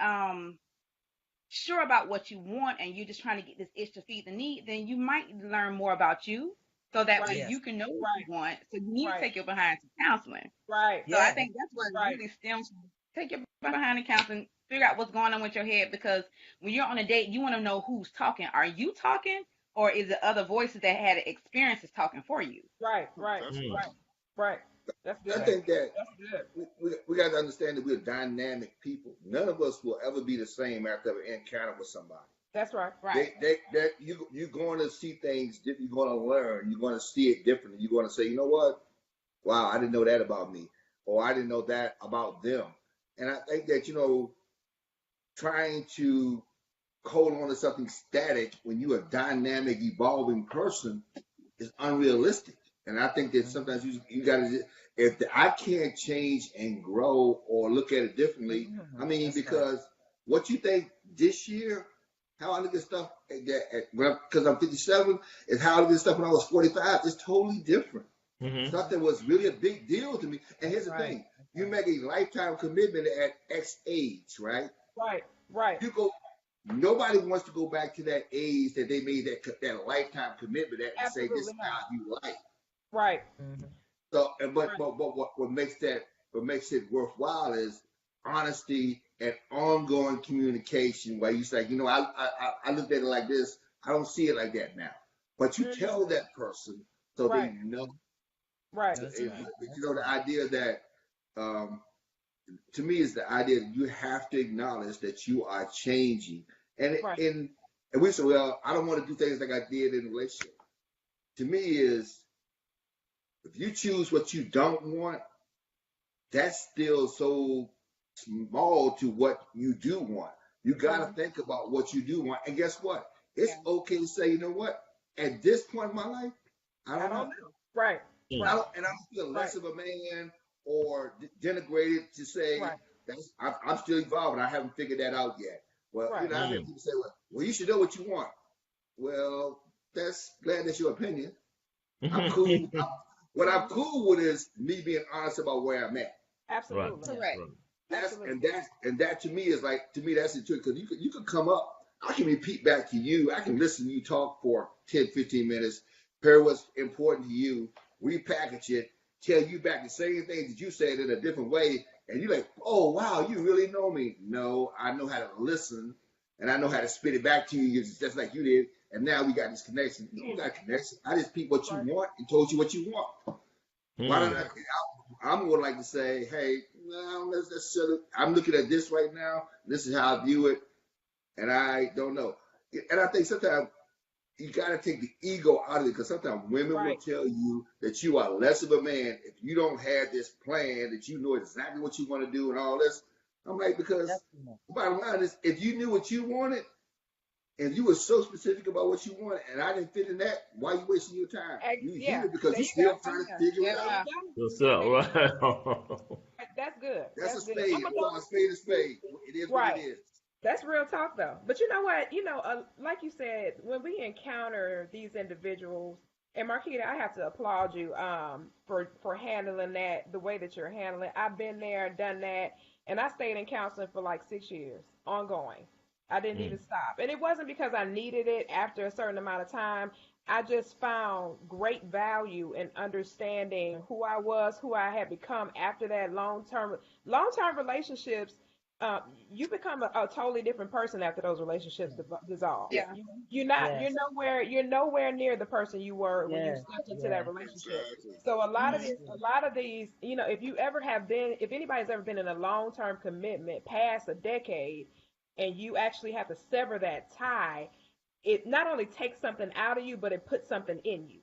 sure about what you want and you're just trying to get this itch to feed the need, then you might learn more about you so that way Right. Yes. you can know what you Right. want. So you need to Right. take your behind to counseling. Right. So I Yes. think that's what it Right. really stems from. Take your behind the counseling, figure out what's going on with your head, because when you're on a date, you want to know who's talking. Are you talking, or is it other voices that had experiences talking for you? Right. Right. That's Mm, right. Right. Right. That's I good. think that That's good. we got to understand that we're dynamic people. None of us will ever be the same after an encounter with somebody. That's right. Right. You're going to see things different. You're going to learn. You're going to see it differently. You're going to say, you know what? Wow, I didn't know that about me, or I didn't know that about them. And I think that trying to hold on to something static when you're a dynamic, evolving person is unrealistic. And I think that Mhm. sometimes you got to, I can't change and grow or look at it differently. I Mhm. mean, That's right. because what you think this year, how I look at stuff because I'm 57, is how I look at stuff when I was 45. It's totally different. mm-hmm. Stuff that was really a big deal to me. And That's here's the right. thing: That's you right. make a lifetime commitment at X age, right? Right. Right. You go. Nobody wants to go back to that age that they made that lifetime commitment at and say this Absolutely is not. how you like. Right. Mhm. So, Right. what makes it worthwhile is honesty and ongoing communication. Where you say, I looked at it like this. I don't see it like that now. But you Mhm. tell that person so they Right. know. Right. That's You right. That's know, the right. idea that um, to me is the idea that you have to acknowledge that you are changing. And Right. and we say, well, I don't want to do things like I did in a relationship. To me, is if you choose what you don't want, that's still so small to what you do want. You got to Mhm. think about what you do want. And guess what? It's Yeah. okay to say, you know what? At this point in my life, I I don't don't know. know. Right. Mm, Right. And I don't feel Right. less of a man or denigrated to say Right. I'm still evolving. I haven't figured that out yet. Well, Right. I've had mm, people say, well, you should know what you want. Well, that's glad that's your opinion. I'm cool. What I'm Mhm. cool with is me being honest about where I'm at. right, Absolutely. Yeah. Correct. right. Absolutely. And that to me is like to me that's the truth because you could come up. I can repeat back to you. I can listen to you talk for 10, 15 minutes, hear what's important to you, repackage it, tell you back the same things that you said in a different way, and you're like, oh wow, you really know me. No, I know how to listen, and I know how to spit it back to you just like you did. And now we got this connection. You don't got a connection. I just picked what you Right. want and told you what you want. Why don't Mm, Right. I'm more like to say, hey, no, let's shut it. I'm looking at this right now. This is how I view it, and I don't know. And I think sometimes you got to take the ego out of it because sometimes women will Right. tell you that you are less of a man if you don't have this plan that you know exactly what you want to do and all this. I'm like, because Definitely. the bottom line is, if you knew what you wanted and you were so specific about what you wanted, and I didn't fit in that, why are you wasting your time? You Yeah. here because There you you go. still trying to Yeah. figure it There you out. Yeah. go. what's up, There you go. right? That's good. That's a That's good. spade. I'm gonna We go. call a spade a spade. It is what it Right. is. That's real talk though. But you know what? Like you said, when we encounter these individuals, and Marquita, I have to applaud you for handling that the way that you're handling. I've been there, done that, and I stayed in counseling for like 6 years, ongoing. I didn't Mm, even stop. And it wasn't because I needed it after a certain amount of time. I just found great value in understanding who I was, who I had become after that long term relationships. uh, you become a totally different person after those relationships dissolve. Yeah. Yeah. You're Yes. nowhere near the person you were when you Yes. stepped into that Yes. relationship. Exactly. So Hmm. Yes. a lot of these, if anybody's ever been in a long term commitment past a decade, and you actually have to sever that tie, it not only takes something out of you, but it puts something in you.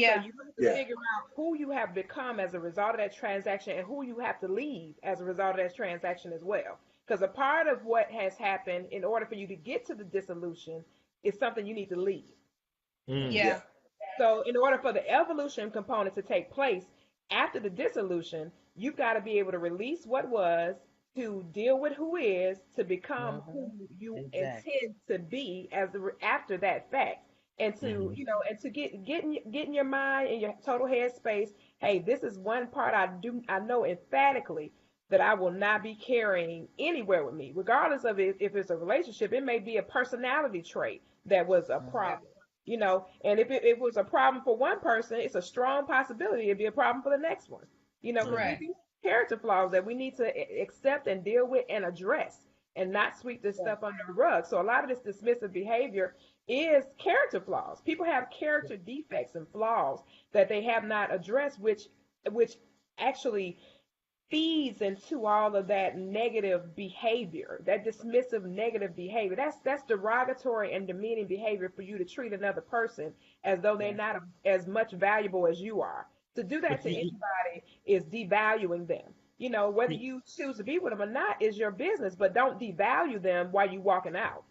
So Yeah. you have to Yeah. figure out who you have become as a result of that transaction and who you have to leave as a result of that transaction as well. Because a part of what has happened in order for you to get to the dissolution is something you need to leave. Mm. Yeah. Yeah. So, in order for the evolution component to take place after the dissolution, you've got to be able to release what was, to deal with who is, to become who you Exactly. intend to be after that fact, and to Hmm. and to get in your mind and your total head space. Hey, this is one part I know emphatically that I will not be carrying anywhere with me, regardless of if it's a relationship. It may be a personality trait that was a Mhm. problem, and if it was a problem for one person, it's a strong possibility it'd be a problem for the next one, because we Correct. do have character flaws that we need to accept and deal with and address, and not sweep this Yeah. stuff under the rug. So a lot of this dismissive behavior is character flaws. People have character defects and flaws that they have not addressed, which actually feeds into all of that negative behavior, that dismissive negative behavior. That's derogatory and demeaning behavior for you to treat another person as though they're Yeah. not as much valuable as you are. To do that But to anybody is devaluing them. Whether you, you choose to be with them or not is your business, but don't devalue them while you walking out.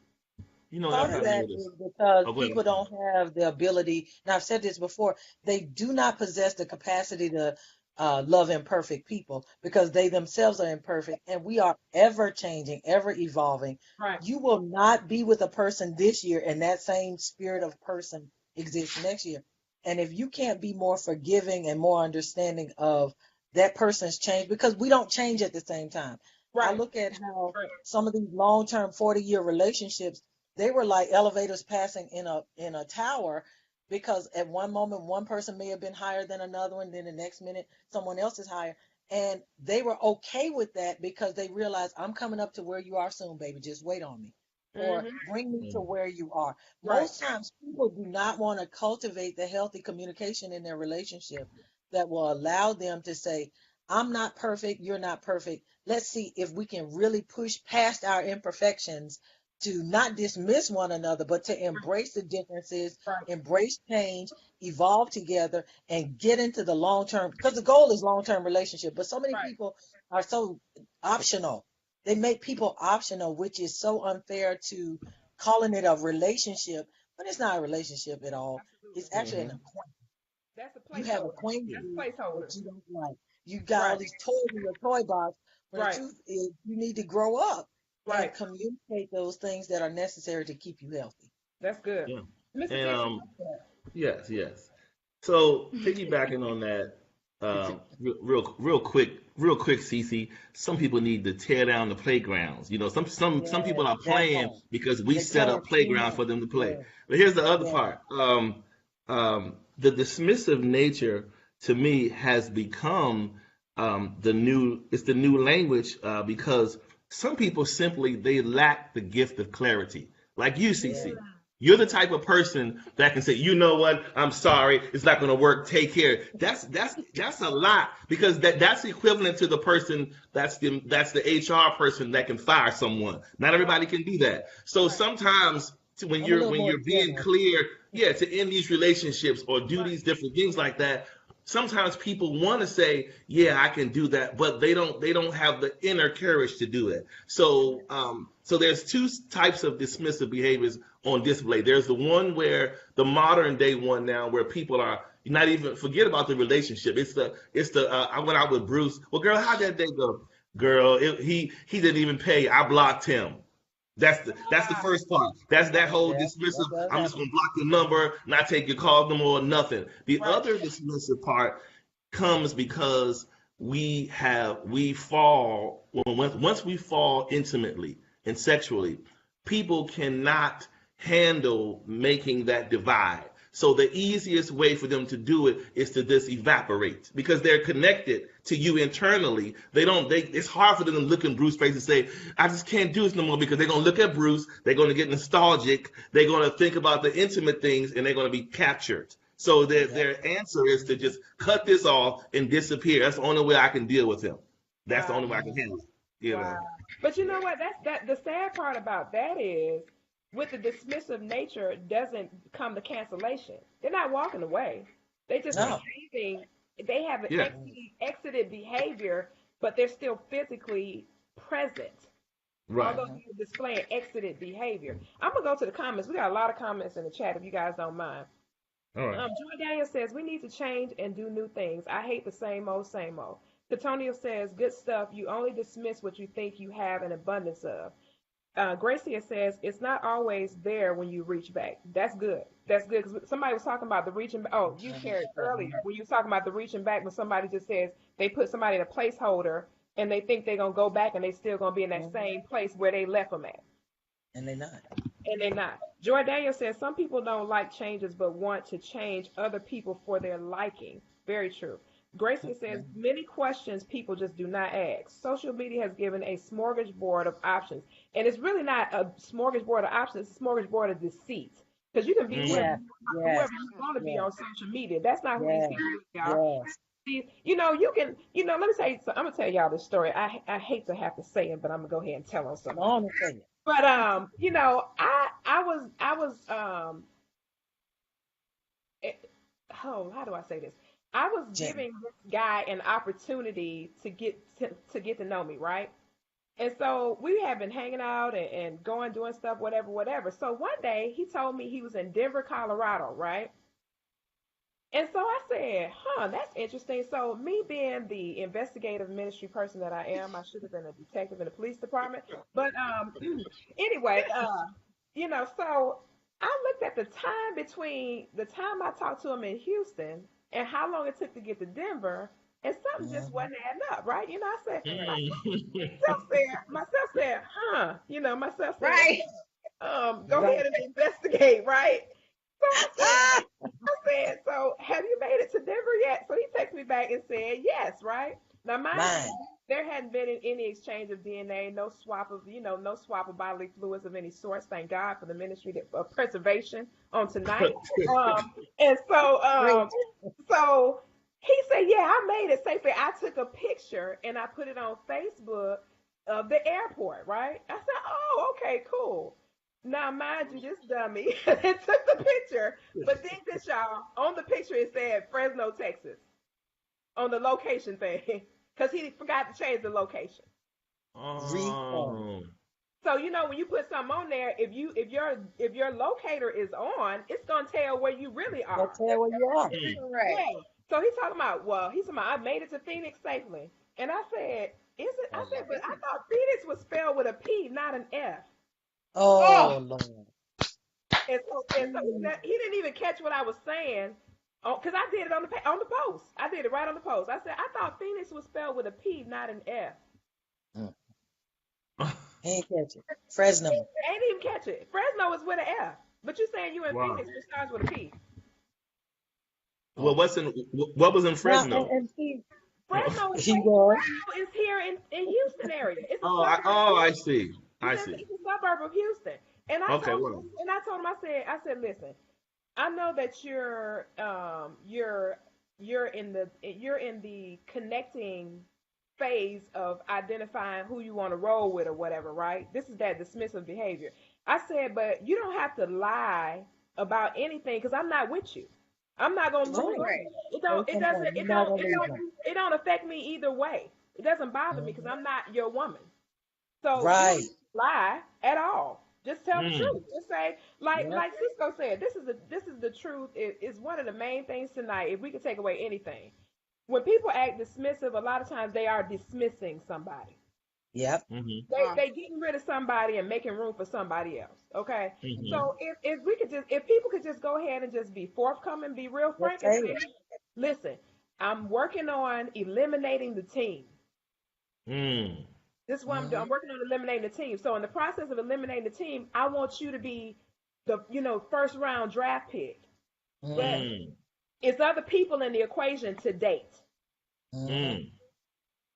you know, Part I of have that noticed. is because Oh, go ahead. people don't have the ability, and I've said this before, they do not possess the capacity to love imperfect people because they themselves are imperfect and we are ever changing, ever evolving. Right. You will not be with a person this year and that same spirit of person exists next year. And if you can't be more forgiving and more understanding of that person's change, because we don't change at the same time. I Right. look at how Right. some of these long-term 40-year relationships, they were like elevators passing in a tower, because at one moment one person may have been higher than another one, then the next minute someone else is higher, and they were okay with that because they realized, I'm coming up to where you are soon, baby, just wait on me, or Mhm. bring me to Mm. where you are. Right. Most times people do not want to cultivate the healthy communication in their relationship that will allow them to say, I'm not perfect, you're not perfect, let's see if we can really push past our imperfections, to not dismiss one another, but to embrace the differences, Right. embrace change, evolve together, and get into the long term. Because the goal is long term relationship, but so many Right. people are so optional. They make people optional, which is so unfair to calling it a relationship, but it's not a relationship at all. It's Absolutely. actually an Hmm. acquaintance. That's a You have placeholder. That's acquaintances a that placeholder. you don't like. You got all Right. these toys in your toy box. When the Right. truth is, you need to grow up and Right. communicate those things that are necessary to keep you healthy. That's good. Yeah. Mr. And Tisha. yes, yes. So piggybacking on that, real quick, Cece. Some people need to tear down the playgrounds. Some Yeah, people are that playing part. because we They set playing up too playgrounds much. for them to play. Yeah, But here's the other yeah, part. The dismissive nature to me has become the new language because some people simply they lack the gift of clarity. Like you, yeah, Cece. You're the type of person that can say, you know what, I'm sorry, it's not going to work. Take care. That's a lot because that's equivalent to the person that's the HR person that can fire someone. Not Right. everybody can do that. So Right. sometimes when I'm a you're little when more you're being generous. clear, yeah, to end these relationships or do Right. these different things like that, sometimes people want to say, yeah, I can do that, but they don't have the inner courage to do it. So there's two types of dismissive behaviors on display. There's the one where the modern day one now where people are not even forget about the relationship. It's the I went out with Bruce. Well, girl, how'd that day go? Girl, he didn't even pay. I blocked him. That's the Ah. first part. That's that Yeah, whole yeah, that dismissive. does I'm just happen. gonna block your number, not take your call no more, nothing. The Right. other dismissive part comes because we fall once we fall intimately and sexually, people cannot handle making that divide. So the easiest way for them to do it is to just evaporate because they're connected to you internally. It's hard for them to look in Bruce's face and say, I just can't do this no more because they're gonna look at Bruce, they're gonna get nostalgic, they're gonna think about the intimate things and they're gonna be captured. So Yep. their answer is to just cut this off and disappear. That's the only way I can deal with him. That's the Wow. only way I can Mhm. handle it. You Wow. know. But you know what? The sad part about that is with the dismissive nature doesn't come the cancellation. They're not walking away. They just Mm. No. behaving. They have an Yeah. Mm. exited behavior, but they're still physically present. Right. although you're displaying exited behavior. I'm gonna go to the comments. We got a lot of comments in the chat if you guys don't mind. All right. Joy Daniel says we need to change and do new things. I hate the same old, same old. Katonio says good stuff. You only dismiss what you think you have an abundance of. Gracia says it's not always there when you reach back. That's good. That's good because somebody was talking about the reaching back. Oh, you shared earlier when you were talking about the reaching back when somebody just says they put somebody in a placeholder and they think they're gonna go back and they still gonna be in that same place where they left them at. And they're not. And they're not. Joy Daniel says some people don't like changes but want to change other people for their liking. Very true. Gracie says many questions people just do not ask. Social media has given a smorgasbord of options. And it's really not a smorgasbord of options, it's a smorgasbord of deceit. Because you can be whoever you want to be on social media. That's not who these people really are. You know, you can, let me tell you, so I'm gonna tell y'all this story. I hate to have to say it, but I'm gonna go ahead and tell on something. But how do I say this? I was giving this guy an opportunity to get to know me, right? And so we have been hanging out and going doing stuff, whatever. So one day he told me he was in Denver, Colorado, right? And so I said, that's interesting. So me being the investigative ministry person that I am, I should have been a detective in the police department. But anyway, so I looked at the time between the time I talked to him in Houston and how long it took to get to Denver, and something just wasn't adding up, right? I said, myself said, Right. go ahead and investigate, right? So I said, so have you made it to Denver yet? So he texted me back and said, yes, right? Now, there hadn't been any exchange of DNA, no swap of bodily fluids of any sorts. Thank God for the ministry of preservation on tonight. And so he said, yeah, I made it safely. I took a picture and I put it on Facebook of the airport, right? I said, oh, okay, cool. Now, mind you, this dummy took the picture, but then this, y'all, on the picture it said Fresno, Texas, on the location thing, because he forgot to change the location. Oh. So when you put something on there, if your locator is on, it's gonna tell where you really are. It'll tell where you are. Right. Yeah. So he's talking about, I made it to Phoenix safely, and I said, is it? I said, but I thought Phoenix was spelled with a P, not an F. Oh, Lord. And so he didn't even catch what I was saying, because I did it on the post. I did it right on the post. I said I thought Phoenix was spelled with a P, not an F. He ain't catch it. Fresno. Ain't even catch it. Fresno is with an F, but you saying you in Phoenix, which starts with a P. Well, what was in Fresno? And see, Fresno is here in Houston area. It's I see. It's a suburb of Houston. And I told him, I said, listen, I know that you're in the connecting phase of identifying who you want to roll with or whatever, right? This is that dismissive behavior. I said, but you don't have to lie about anything because I'm not with you. I'm not gonna lose. It don't affect me either way. It doesn't bother me because I'm not your woman. So you don't lie at all. Just tell the truth. Just say, like Cisco said, this is the truth. It's one of the main things tonight. If we could take away anything, when people act dismissive, a lot of times they are dismissing somebody. Yep. They getting rid of somebody and making room for somebody else. Okay. So if people could just go ahead and just be forthcoming, be real frank, and say, listen, I'm working on eliminating the team. This is what I'm doing. I'm working on eliminating the team. So in the process of eliminating the team, I want you to be the first round draft pick. But it's other people in the equation to date.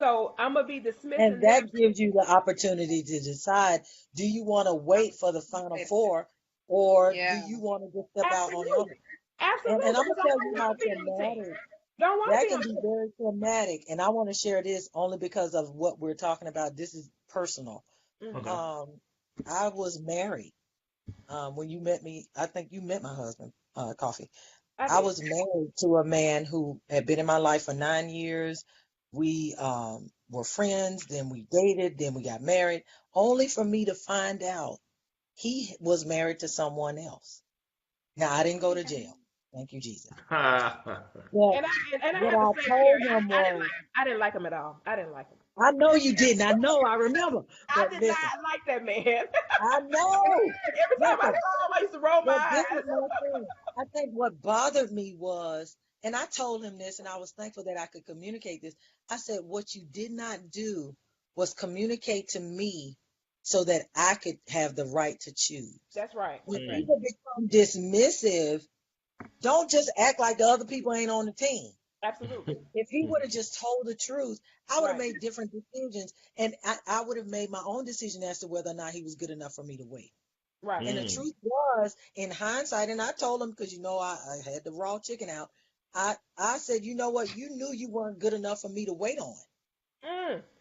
So I'm gonna be dismissing. And that gives you the opportunity to decide: do you want to wait for the Final Four, or do you want to just step out on your own? Absolutely. And I'm gonna tell you how traumatic that can be. Very traumatic. And I want to share this only because of what we're talking about. This is personal. I was married when you met me. I think you met my husband, Koffe. I was married to a man who had been in my life for 9 years. We were friends, then we dated, then we got married. only for me to find out he was married to someone else. Now, I didn't go to jail. Thank you, Jesus. But And I what have to I say, Carrie, told him was, I didn't like him at all. I didn't like him. I know you didn't. I know. I remember. I But did listen, not like that man. I know. Every time I Listen, saw him, I used to roll my but this is eyes. my thing. I think what bothered me was, and I told him this, and I was thankful that I could communicate this. I said, what you did not do was communicate to me so that I could have the right to choose. That's right. When That's right. people become dismissive, don't just act like the other people ain't on the team. Absolutely. If he would have just told the truth, I would have Right. made different decisions, and I would have made my own decision as to whether or not he was good enough for me to wait. Right. And the truth was, in hindsight, and I told him, because I had the raw chicken out. I said, you know what? You knew you weren't good enough for me to wait on.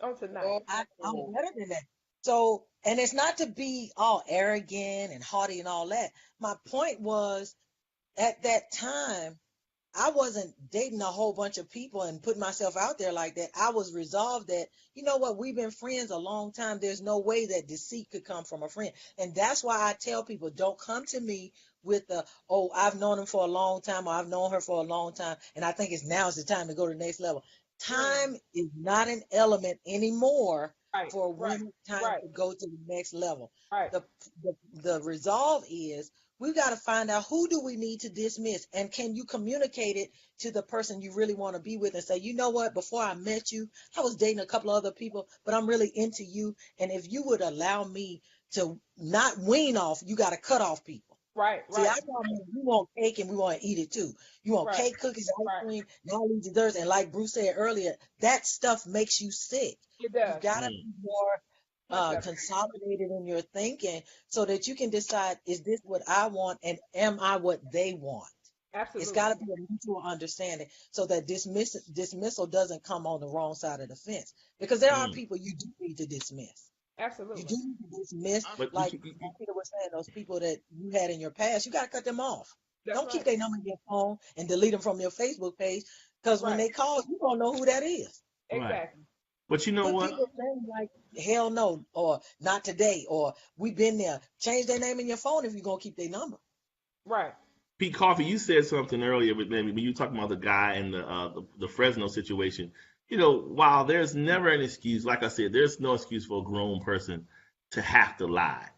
On tonight. I'm better than that. So, and it's not to be all arrogant and haughty and all that. My point was, at that time, I wasn't dating a whole bunch of people and putting myself out there like that. I was resolved that, you know what, we've been friends a long time. There's no way that deceit could come from a friend. And that's why I tell people, don't come to me with oh, I've known him for a long time, or I've known her for a long time, and I think now's the time to go to the next level. Time is not an element anymore Right. for Right. when it's time Right. to go to the next level. Right. The resolve is, we've got to find out, who do we need to dismiss, and can you communicate it to the person you really want to be with and say, you know what, before I met you, I was dating a couple of other people, but I'm really into you, and if you would allow me to not wean off, you got to cut off people. Right. See, I Right. tell them, we want cake and we want to eat it too. You want Right. cake, cookies, ice Right. cream, and all these desserts. And like Bruce said earlier, that stuff makes you sick. It You does. got to be more Much of it. consolidated in your thinking so that you can decide, is this what I want, and am I what they want? Absolutely. It's got to be a mutual understanding so that dismissal doesn't come on the wrong side of the fence. Because there are people you do need to dismiss. Absolutely. You do need to dismiss, But like Peter was saying, those people that you had in your past, you got to cut them off. That's Don't keep right. their number in your phone and delete them from your Facebook page, because when Right. they call, you don't know who that is. Right. Exactly. But you know But what? people saying like, hell no, or not today, or we've been there. Change their name in your phone if you're going to keep their number. Right. Pete Coffee, you said something earlier, but maybe when you were talking about the guy in the Fresno situation. You know, while there's never an excuse, like I said, there's no excuse for a grown person to have to lie.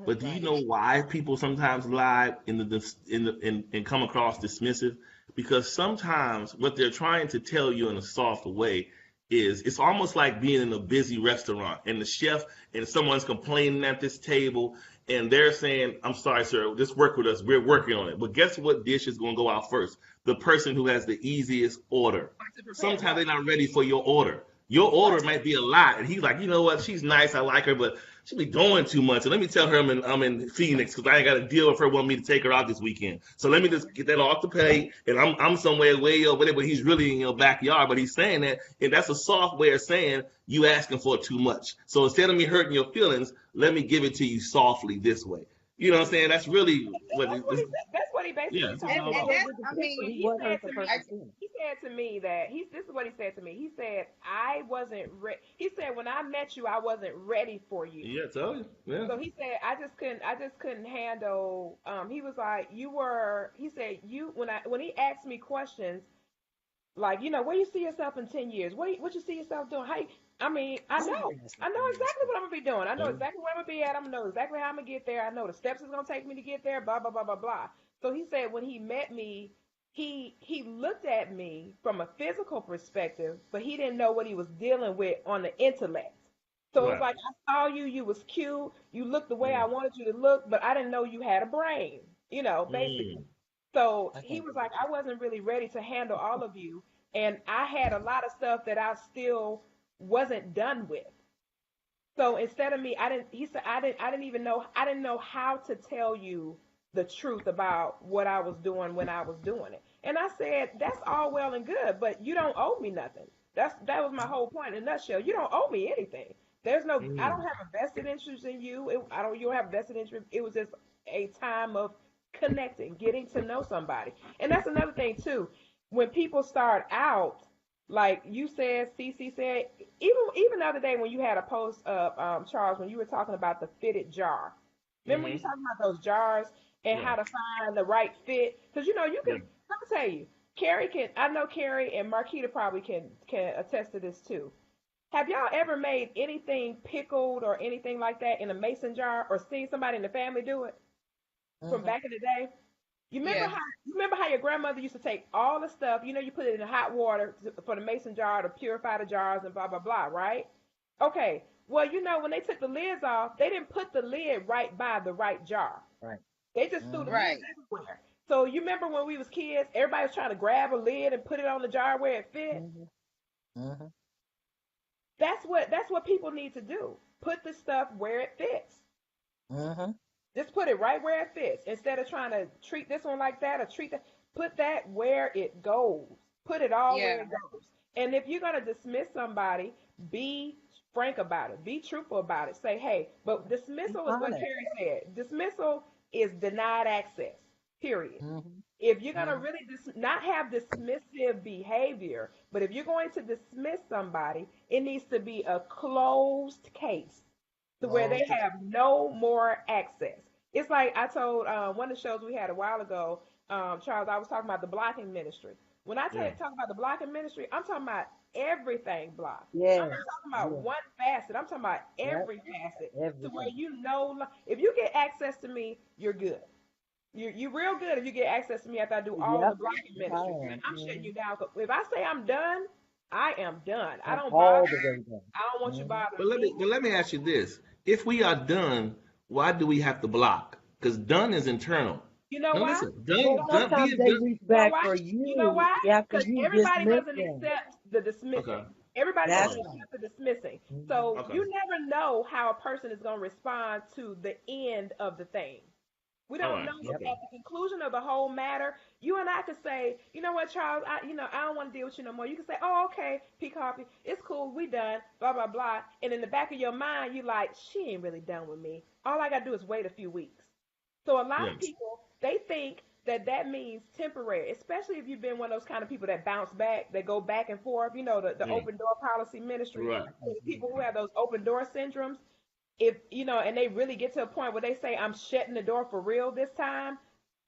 But do you know why people sometimes lie and come across dismissive? Because sometimes what they're trying to tell you in a soft way is, it's almost like being in a busy restaurant and the chef and someone's complaining at this table and they're saying, I'm sorry, sir, just work with us. We're working on it. But guess what dish is going to go out first? The person who has the easiest order. Sometimes they're not ready for your order. Your order might be a lot, and he's like, you know what? She's nice, I like her, but she be doing too much. And let me tell her I'm in Phoenix because I ain't got to deal with her wanting me to take her out this weekend. So let me just get that off the plate, and I'm somewhere way over there, but he's really in your backyard. But he's saying that, and that's a soft way of saying you asking for too much. So instead of me hurting your feelings, let me give it to you softly this way. You know what I'm saying? That's really what That's it what is. he said. That's what he basically Yeah, that's told what me. it's all And about. that, I mean, He What said hurt to the me, person's feelings? he said to me that this is what he said to me. He said I wasn't ready. He said when I met you, I wasn't ready for you. Yeah, tell you. Yeah. So he said I just couldn't handle. He was like you were. He said you when he asked me questions like, where you see yourself in 10 years? What you see yourself doing? I mean, I know. I know exactly what I'm gonna be doing. I know exactly where I'm gonna be at. I'm gonna know exactly how I'm gonna get there. I know the steps it's gonna take me to get there. Blah blah blah blah blah. So he said when he met me, he looked at me from a physical perspective, but he didn't know what he was dealing with on the intellect. So it's Right. like I saw you, you was cute, you looked the way I wanted you to look, but I didn't know you had a brain. Basically. Mm. So I he can't was believe like, I wasn't really ready to handle all of you. And I had a lot of stuff that I still wasn't done with. So instead of me, he said, I didn't even know, I didn't know how to tell you the truth about what I was doing when I was doing it. And I said, that's all well and good, but you don't owe me nothing. That was my whole point in a nutshell. You don't owe me anything. I don't Mm. have a vested interest in you. You don't have a vested interest. It was just a time of connecting, getting to know somebody. And that's another thing too. When people start out, Like you said, CC said, even the other day when you had a post of Charles, when you were talking about the fitted jar. Remember when you Mm-hmm. talking about those jars and Yeah. how to find the right fit? Because you know you can. Yeah. Let me tell you, Carrie can. I know Carrie and Marquita probably can attest to this too. Have y'all ever made anything pickled or anything like that in a mason jar, or seen somebody in the family do it from Mm-hmm. back in the day? Yeah. You remember how your grandmother used to take all the stuff, you put it in hot water for the mason jar to purify the jars and blah blah blah, right? Okay. Well, when they took the lids off, they didn't put the lid right by the right jar. Right. They just threw the Mm-hmm. lids Right. everywhere. So you remember when we was kids, everybody was trying to grab a lid and put it on the jar where it fit. Mm-hmm. Mm-hmm. That's what people need to do. Put the stuff where it fits. Mm-hmm. Just put it right where it fits instead of trying to treat this one like that or treat that. Put that where it goes. Put it all Yeah. where it goes. And if you're going to dismiss somebody, be frank about it. Be truthful about it. Say, hey, but Be dismissal is what honest. Carrie said. Dismissal is denied access, period. Mm-hmm. If you're going to Mm-hmm. really not have dismissive behavior, but if you're going to dismiss somebody, it needs to be a closed case to where they Close the. have no more access. It's like I told one of the shows we had a while ago, Charles, I was talking about the blocking ministry. When I Yeah. talk about the blocking ministry, I'm talking about everything blocked. I'm Yes. not talking about Yes. one facet. I'm talking about Yep. every facet to where Everything. if you get access to me, you're good. You're real good if you get access to me after I do all of the Yep. blocking I ministry. Man, am. I'm shutting Mm-hmm. you down. If I say I'm done, I am done. I I'm don't bother. all the way done. I don't want you Mm-hmm. But bothering let me me. but let me ask you this: if we are done, why do we have to block? Because done is internal. You know No, why? listen, Well, sometimes being they done. reach You know back why? for You know you why? after Because you everybody dismiss doesn't them. accept the Okay. dismissing. Everybody All That's doesn't right. right. accept the dismissing. Mm-hmm. So Okay. you never know how a person is going to respond to the end of the thing. We All don't right. know. So Yep. Okay. at the conclusion of the whole matter, you and I could say, you know what, Charles, I don't want to deal with you no more. You can say, oh, okay, P Coffee, it's cool, we done, blah blah blah. And in the back of your mind, you like, she ain't really done with me. All I gotta do is wait a few weeks. So a lot Yeah. of people they think that means temporary, especially if you've been one of those kind of people that bounce back, that go back and forth. The Yeah. open door policy ministry, Right. people who have those open door syndromes. If and they really get to a point where they say I'm shutting the door for real this time,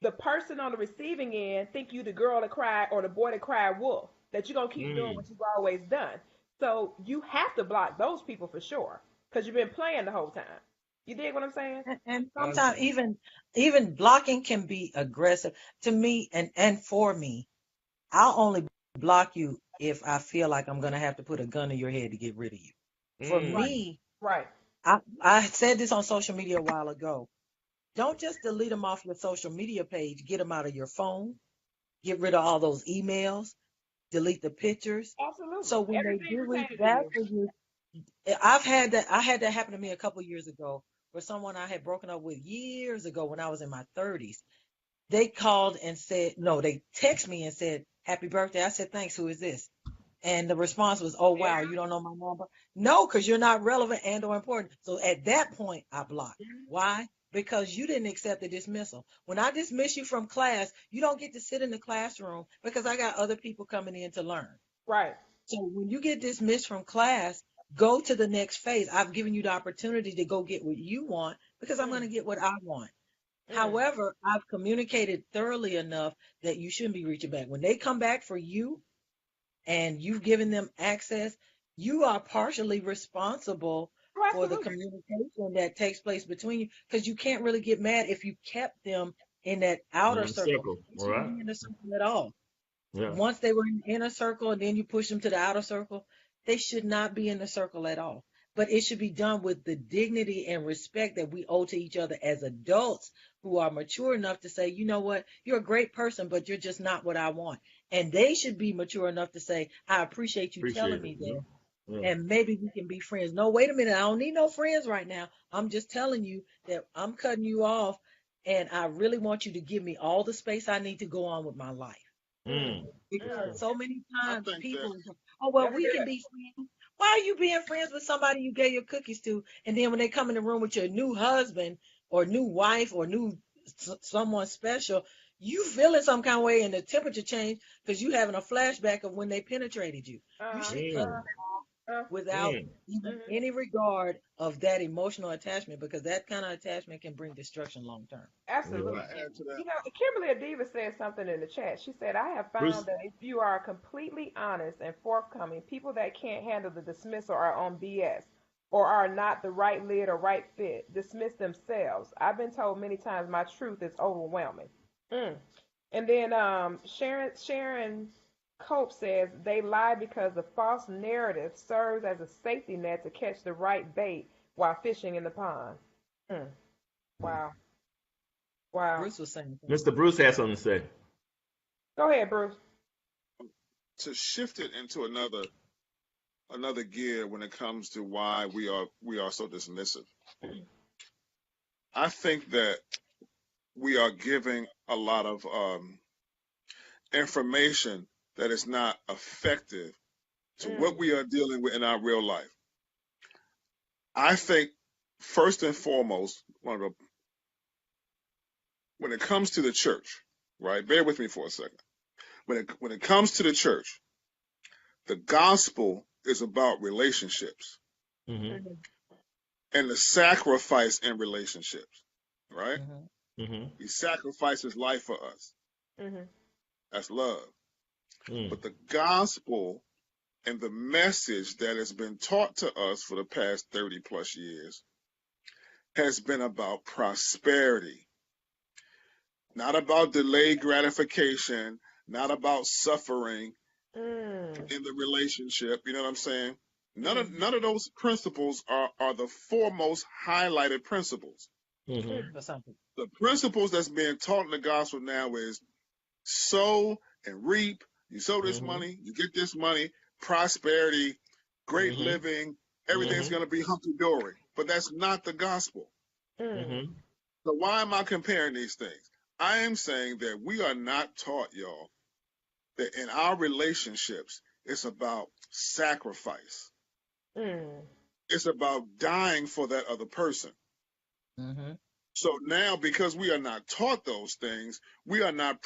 the person on the receiving end think you the girl that cried or the boy that cried wolf, that you're gonna keep doing Mm. what you've always done. So you have to block those people for sure because you've been playing the whole time. You dig what I'm saying? And I sometimes understand. even blocking can be aggressive to me and for me. I'll only block you if I feel like I'm gonna have to put a gun in your head to get rid of you. For Right, Mm. me, right. I said this on social media a while ago. Don't just delete them off your social media page. Get them out of your phone. Get rid of all those emails. Delete the pictures. Absolutely. So when they Everything do reach pertaining to back you. for you, I had that happen to me a couple years ago where someone I had broken up with years ago when I was in my 30s. They called and said, no, they text me and said, happy birthday. I said, thanks. Who is this? And the response was, oh, Yeah. wow, you don't know my number? No, because you're not relevant and or important. So at that point, I blocked. Why? Because you didn't accept the dismissal. When I dismiss you from class, you don't get to sit in the classroom because I got other people coming in to learn. Right. So when you get dismissed from class, go to the next phase. I've given you the opportunity to go get what you want because I'm going Mm, to get what I want. mm. However, I've communicated thoroughly enough that you shouldn't be reaching back. When they come back for you and you've given them access, you are partially responsible Oh, for the absolutely. communication that takes place between you because you can't really get mad if you kept them in that outer In a circle. circle. They All shouldn't right. be in the circle at all. Yeah. Once they were in the inner circle and then you push them to the outer circle, they should not be in the circle at all. But it should be done with the dignity and respect that we owe to each other as adults who are mature enough to say, you know what, you're a great person, but you're just not what I want. And they should be mature enough to say, I appreciate you telling Appreciate it. me Yeah. that. Yeah. And maybe we can be friends. No, wait a minute. I don't need no friends right now. I'm just telling you that I'm cutting you off and I really want you to give me all the space I need to go on with my life. Mm, Mm. mm. Because so many I times think that people say, oh, well, That's we can good. be friends. Why are you being friends with somebody you gave your cookies to? And then when they come in the room with your new husband or new wife or new someone special, you feeling some kind of way and the temperature change because you having a flashback of when they penetrated you. You Uh-huh. should cut Mm, without mm. even Mhm. any regard of that emotional attachment because that kind of attachment can bring destruction long term. You're Can I right. Absolutely. add to that? You know, Kimberly Adiva said something in the chat. She said, I have found Bruce. that if you are completely honest and forthcoming, people that can't handle the dismissal are on BS or are not the right lid or right fit, dismiss themselves. I've been told many times my truth is overwhelming. Mm. And then Sharon Cope says they lie because the false narrative serves as a safety net to catch the right bait while fishing in the pond. Mm. Wow. Wow. Bruce was saying something. Mr. Bruce has something to say. Go ahead, Bruce. To shift it into another gear when it comes to why we are so dismissive. I think that we are giving a lot of information that is not effective to what Mm, we are dealing with in our real life. I think first and foremost, when it comes to the church, right? Bear with me for a second. When it comes to the church, the gospel is about relationships Mm-hmm. mhm, and the sacrifice in relationships, right? Hmm. Mm-hmm. He sacrificed his life for us. mhm, That's love. Mm. But the gospel and the message that has been taught to us for the past 30 plus years has been about prosperity, not about delayed gratification, not about suffering mm, in the relationship. You know what I'm saying? mm, None of those principles are the foremost highlighted principles. Mm-hmm. mm, For some people. The principles that's being taught in the gospel now is sow and reap. You sow this Mm-hmm. money, you get this money, prosperity, great Mm-hmm. living, everything's Mm-hmm. going to be hunky dory. But that's not the gospel. mm, Mm-hmm. So why am I comparing these things? I am saying that we are not taught, y'all, that in our relationships, it's about sacrifice. mm, It's about dying for that other person. Hmm. So now, because we are not taught those things, we are not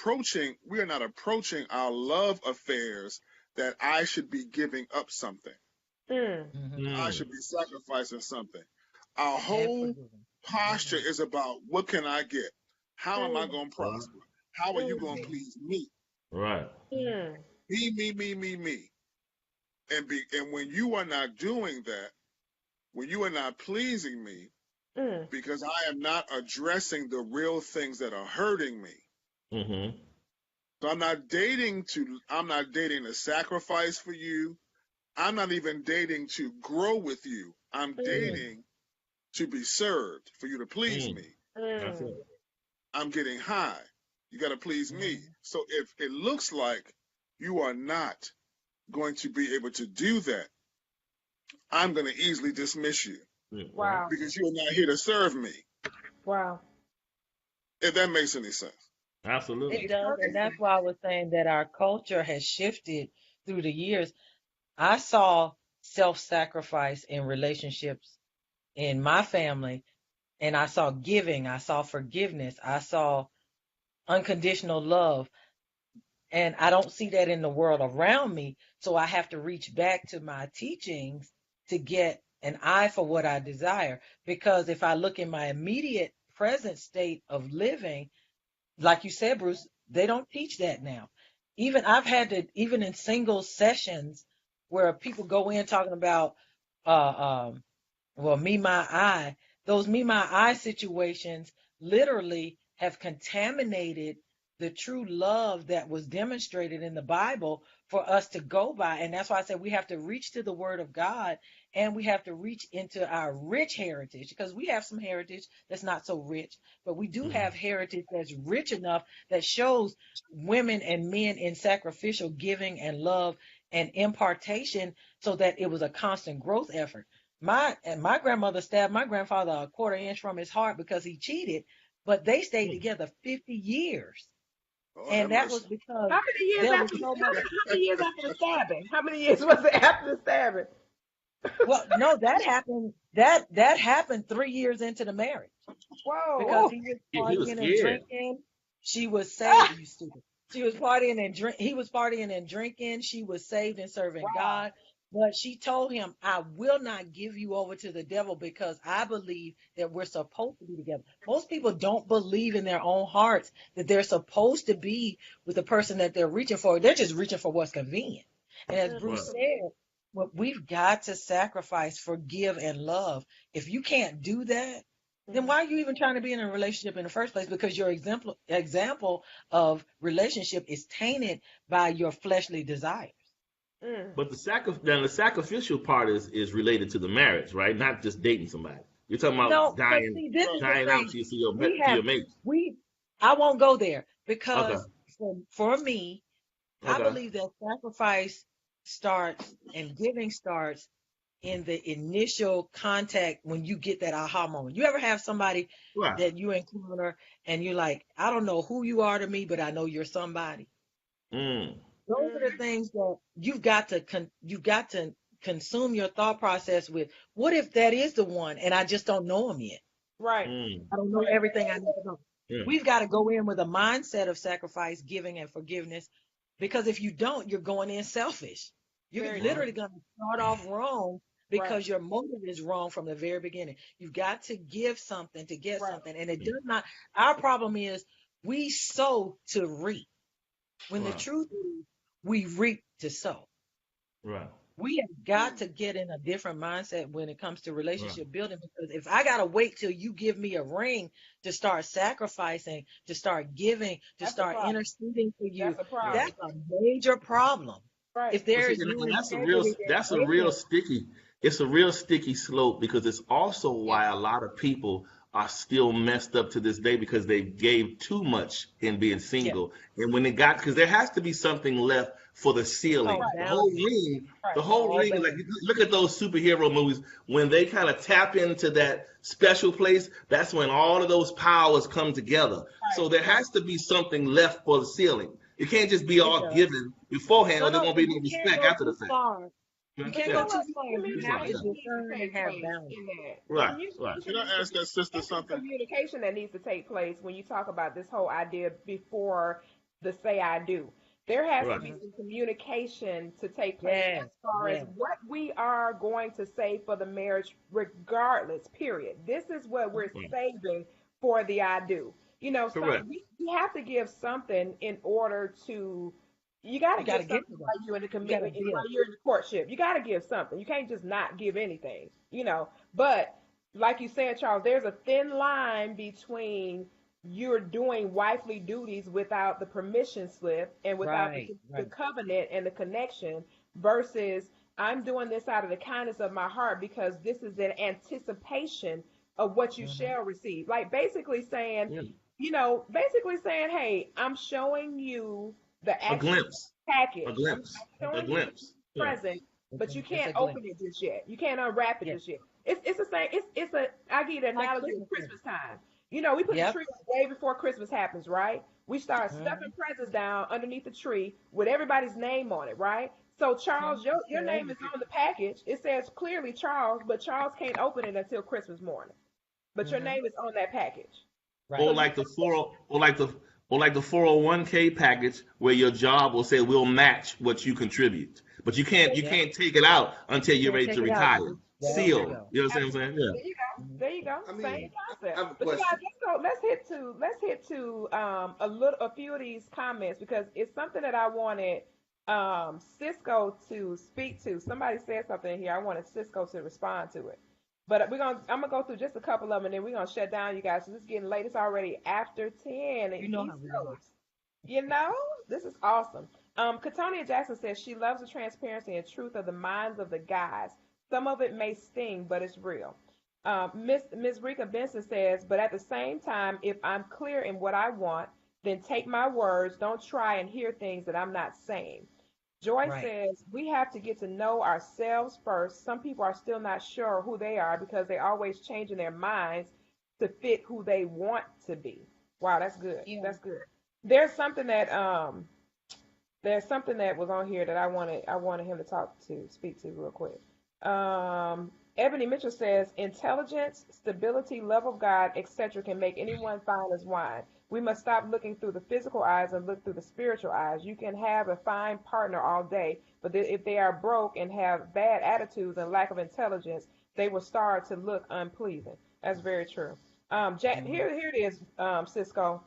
approaching our love affairs that I should be giving up something. mm, Hmm. I Mm. should be sacrificing something. Our And whole forgiving. posture Hmm. is about what can I get? How am I mm, going to Right. prosper? How are you going to mm, please me? Right. mm, Me. And when you are not doing that, when you are not pleasing me, mm, because I am not addressing the real things that are hurting me. Mm-hmm. So I'm not dating to sacrifice for you. I'm not even dating to grow with you. I'm mm, dating to be served for you to please Mm. me. That's mm. it. I'm getting high. You got to please me. Hmm. So if it looks like you are not going to be able to do that, I'm going to easily dismiss you Mm. Right. Wow. because you are not here to serve me. Wow. If that makes any sense. Absolutely. It Makes does. And perfect that's sense. why I was saying that our culture has shifted through the years. I saw self sacrifice in relationships in my family, and I saw giving, I saw forgiveness, I saw unconditional love. And I don't see that in the world around me. So I have to reach back to my teachings to get an eye for what I desire. Because if I look in my immediate present state of living, like you said, Bruce, they don't teach that now. Even I've had to, even in single sessions where people go in talking about uh, well, me, my, I, those me, my, I situations literally have contaminated the true love that was demonstrated in the Bible for us to go by. And that's why I said we have to reach to the Word of God and we have to reach into our rich heritage because we have some heritage that's not so rich, but we do Mm-hmm. have heritage that's rich enough that shows women and men in sacrificial giving and love and impartation so that it was a constant growth effort. My grandmother stabbed my grandfather a quarter inch from his heart because he cheated, but they stayed Mm. together 50 years. Oh, have And that mercy. was because How many years there was after so much. how many years after the stabbing? How many years was it after the stabbing? Well, no, that happened 3 years into the marriage because Whoa. he was He was partying and scared. drinking. She was saved, you stupid. She was partying and drink. He was partying and drinking. She was saved and serving Wow. God. But she told him, I will not give you over to the devil because I believe that we're supposed to be together. Most people don't believe in their own hearts that they're supposed to be with the person that they're reaching for. They're just reaching for what's convenient. And as Right. Bruce said, well, we've got to sacrifice, forgive, and love. If you can't do that, then why are you even trying to be in a relationship in the first place? Because your example of relationship is tainted by your fleshly desires. Mm. But the sacrificial part is related to the marriage, right? Not just dating somebody. You're talking about No, but see, this is the dying out thing. to your We to have your mate. we I won't go there Okay. because for me, I Okay. believe that sacrifice starts and giving starts in the initial contact when you get that aha moment. You ever have somebody Right. that you encounter and you're like, I don't know who you are to me, but I know you're somebody. Mm. Those are the things that you've got to consume your thought process with. What if that is the one and I just don't know him yet? Right. Mm. I don't know everything I need to know. Yeah. We've got to go in with a mindset of sacrifice, giving, and forgiveness. Because if you don't, you're going in selfish. You're Very Right. literally going to start off wrong right. because your motive is wrong from the very beginning. You've got to give something to get Right. something. And it does not, our problem is we sow to reap. When the Right. truth is, we reap to sow. Right. We have got to get in a different mindset when it comes to Right. relationship building, because if I gotta wait till you give me a ring to start sacrificing, to start giving, to That's a start problem. interceding for you, That's a problem. Right. that's a major problem. Right. If But there see, is no and integrity there that's a real waiting, sticky. It's a real sticky slope because it's also why a lot of people are still messed up to this day because they gave too much in being yeah, single, and when they got because there has to be something left for the oh, ceiling. boundaries, The Right. whole all ring is like boundaries. look at those superhero movies when they kind of tap into that special place. That's when all of those powers come together. Right. So there has to be something left for the ceiling. It can't just be It all does. given beforehand, No, or there no, won't but be no you can't respect go after the too fact. far. Yeah, You But can't you yeah, go know too what? far if you that's have right. to Yeah, Communication needs to discern and take have place boundaries. in that. The right, right. Can communication I needs to ask that sister there's some something? communication that needs to take place when you talk about this whole idea before the say I do. There has to Right. be Mhm. some communication to take place Yes, as far as yes. what we are going to say for the marriage, regardless, period. This is what we're Right. saving for the I do. You know, Correct. we have to give something in order to, you got to You got give to get something to that. while you're in the You got to commitment, build. while you're in the courtship. You got to give something. You can't just not give anything, you know. But like you said, Charles, there's a thin line between you're doing wifely duties without the permission slip and without Right, the right. covenant and the connection versus I'm doing this out of the kindness of my heart because this is an anticipation of what you Hmm. shall receive. Like basically saying, Yeah. basically saying, hey, I'm showing you the A actual glimpse. A package. I'm glimpse. A showing you glimpse. the Yeah. present, but you It's can't a open glimpse. it just yet. You can't unwrap it Yeah, just yet. It's the same. It's a. I give you the like analogy of Christmas presents. Christmas time. We put the Yep. tree up way before Christmas happens, right? We start stuffing Hmm. presents down underneath the tree with everybody's name on it, right? So Charles, your name is on the package. It says clearly Charles, but Charles can't open it until Christmas morning. But your Hmm. name is on that package. Right. So Or you like the four or like the 401k package where your job will say we'll match what you contribute. But you Yep. can't take it out until You you're can't ready to take it out. retire. There you Sealed. go. You know what I'm saying? absolutely. Yeah. There you go. Hmm. There you go. I Same mean, I concept. have a But you question. guys, let's go. Let's hit to a few of these comments because it's something that I wanted Cisco to speak to. Somebody said something here. I wanted Cisco to respond to it. But I'm gonna go through just a couple of them and then we're gonna shut down, you guys. So it's getting late. It's already after 10 in You know how East we are. Coast. You know, this is awesome. Katonia Jackson says she loves the transparency and truth of the minds of the guys. Some of it may sting, but it's real. Miss Rika Benson says, but at the same time, if I'm clear in what I want, then take my words. Don't try and hear things that I'm not saying. Joy Right. says we have to get to know ourselves first. Some people are still not sure who they are because they're always changing their minds to fit who they want to be. Wow, that's good. Yeah. That's good. There's something that there's something that was on here that I wanted him to speak to real quick. Ebony Mitchell says intelligence, stability, love of God, etc. can make anyone fine as wine. We must stop looking through the physical eyes and look through the spiritual eyes. You can have a fine partner all day, but if they are broke and have bad attitudes and lack of intelligence, they will start to look unpleasing. That's very true. Mhm. Here it is, Cisco.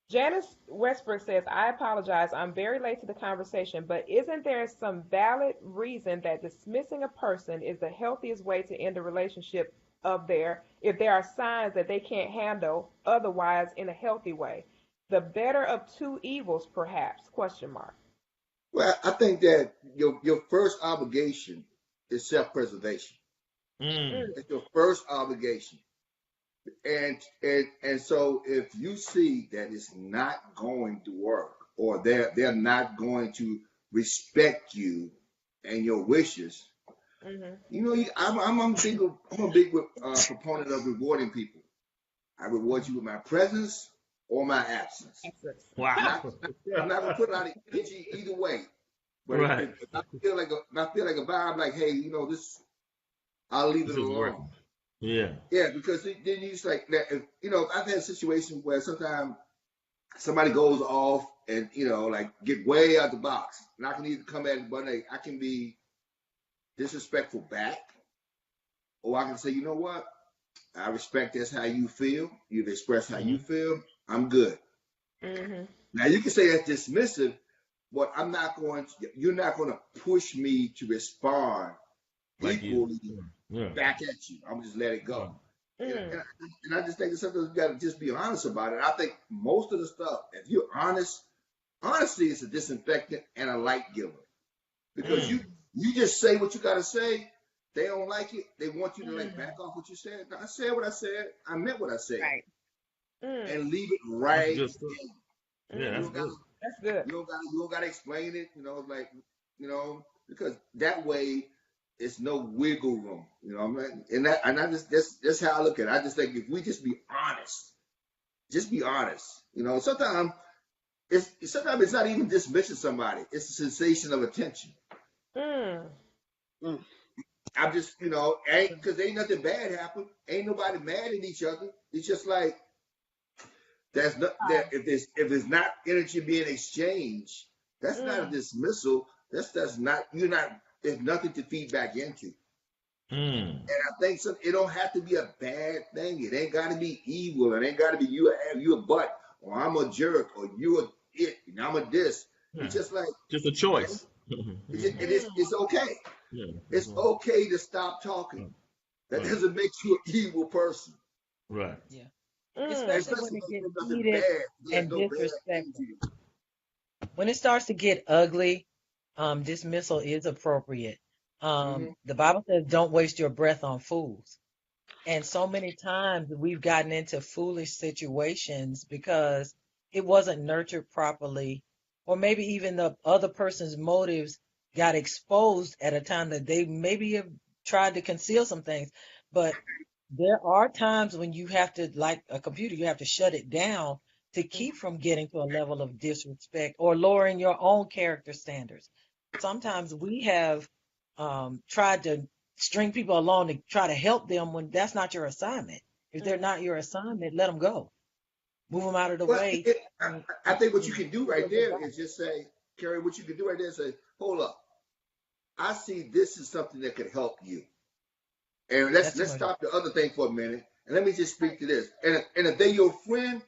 Janice Westbrook says, I apologize. I'm very late to the conversation, but isn't there some valid reason that dismissing a person is the healthiest way to end a relationship of their if there are signs that they can't handle otherwise in a healthy way? The better of two evils, perhaps? Question mark. Well, I think that your first obligation is self-preservation. Mm. Mm, It's your first obligation. And so if you see that it's not going to work, or they're not going to respect you and your wishes, mhm. I'm a big proponent of rewarding people. I reward you with my presence or my absence. Excellent. Not Wow. I'm not gonna put out the energy either way. But Right. if I feel like a vibe, like, hey, this, I'll leave This it is alone. working. Yeah. Yeah, because then you just like that. I've had situations where sometimes somebody goes off and like get way out the box, and I can either come at it, but like, I can be disrespectful back, or I can say, you know what, I respect that's how you feel. You've expressed how you Hmm. feel. I'm good. Mhm. Now you can say that's dismissive, but I'm not going to. You're not going to push me to respond Like you. equally Yeah. back at you. I'm just let it Yeah. go. And, Mm. and, and I just think that sometimes you got to just be honest about it. I think most of the stuff, if you're honest, honesty is a disinfectant and a light giver. Because Mm. you just say what you got to say. They don't like it. They want you to like Mm. back off what you said. No, I said what I said. I meant what I said, Right. Mm. and leave it That's right good stuff. there. Yeah, You that's Mhm. don't got good. to That's good. you don't got to explain it. Like because that way it's no wiggle room. I'm like, and I just that's how I look at it. I just think if we just be honest. Sometimes it's not even dismissing somebody. It's a sensation of attention. Mm. Mm. I'm just, ain't because ain't nothing bad happened. Ain't nobody mad at each other. It's just like that's not that if there's not energy being exchanged, that's not a Mm. dismissal. That's not you're not. There's nothing to feed back into. Mm. And I think it don't have to be a bad thing. It ain't got to be evil. It ain't got to be you a butt or I'm a jerk or you a it and I'm a this. Yeah. It's just like Just a choice. Mhm. Mm. it's okay. Yeah. It's okay to stop talking. That Right. doesn't make you an evil person. Right. Yeah. Mm. Especially when Especially it when gets there's nothing heated bad. There's and no bad disrespectful. energy. When it starts to get ugly, dismissal is appropriate. Mm-hmm. The Bible says, "Don't waste your breath on fools." And so many times we've gotten into foolish situations because it wasn't nurtured properly, or maybe even the other person's motives got exposed at a time that they maybe have tried to conceal some things. But there are times when you have to, like a computer, you have to shut it down to keep from getting to a level of disrespect or lowering your own character standards. Sometimes we have tried to string people along to try to help them when that's not your assignment. If they're Mm. not your assignment, let them go. Move them out of the Well, way. And, I think what you you know, can do do right a good there job. is just say, Carrie, what you can do right there is say, hold up. I see this is something that could help you. And let's That's too let's much. stop the other thing for a minute and let me just Right. speak to this. And if they're your friend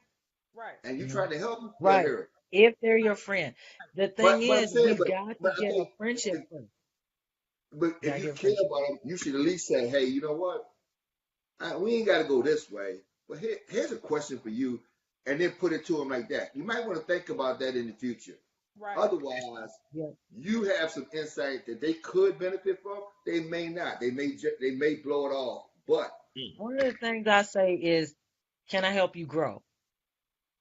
Right. and you Mhm. trying to help them, they'll Right. hear it. If they're your Right. friend. The thing But I'm is, saying, we've got to but I get a think friendship first. but You got if to you get a care friendship. about them, you should at least say, hey, you know what? We ain't got to go this way. But here's a question for you, and then put it to them like that. You might want to think about that in the future. Right. Otherwise, Yeah. you have some insight that they could benefit from. They may not. They may blow it off. But Mm. One of the things I say is, can I help you grow?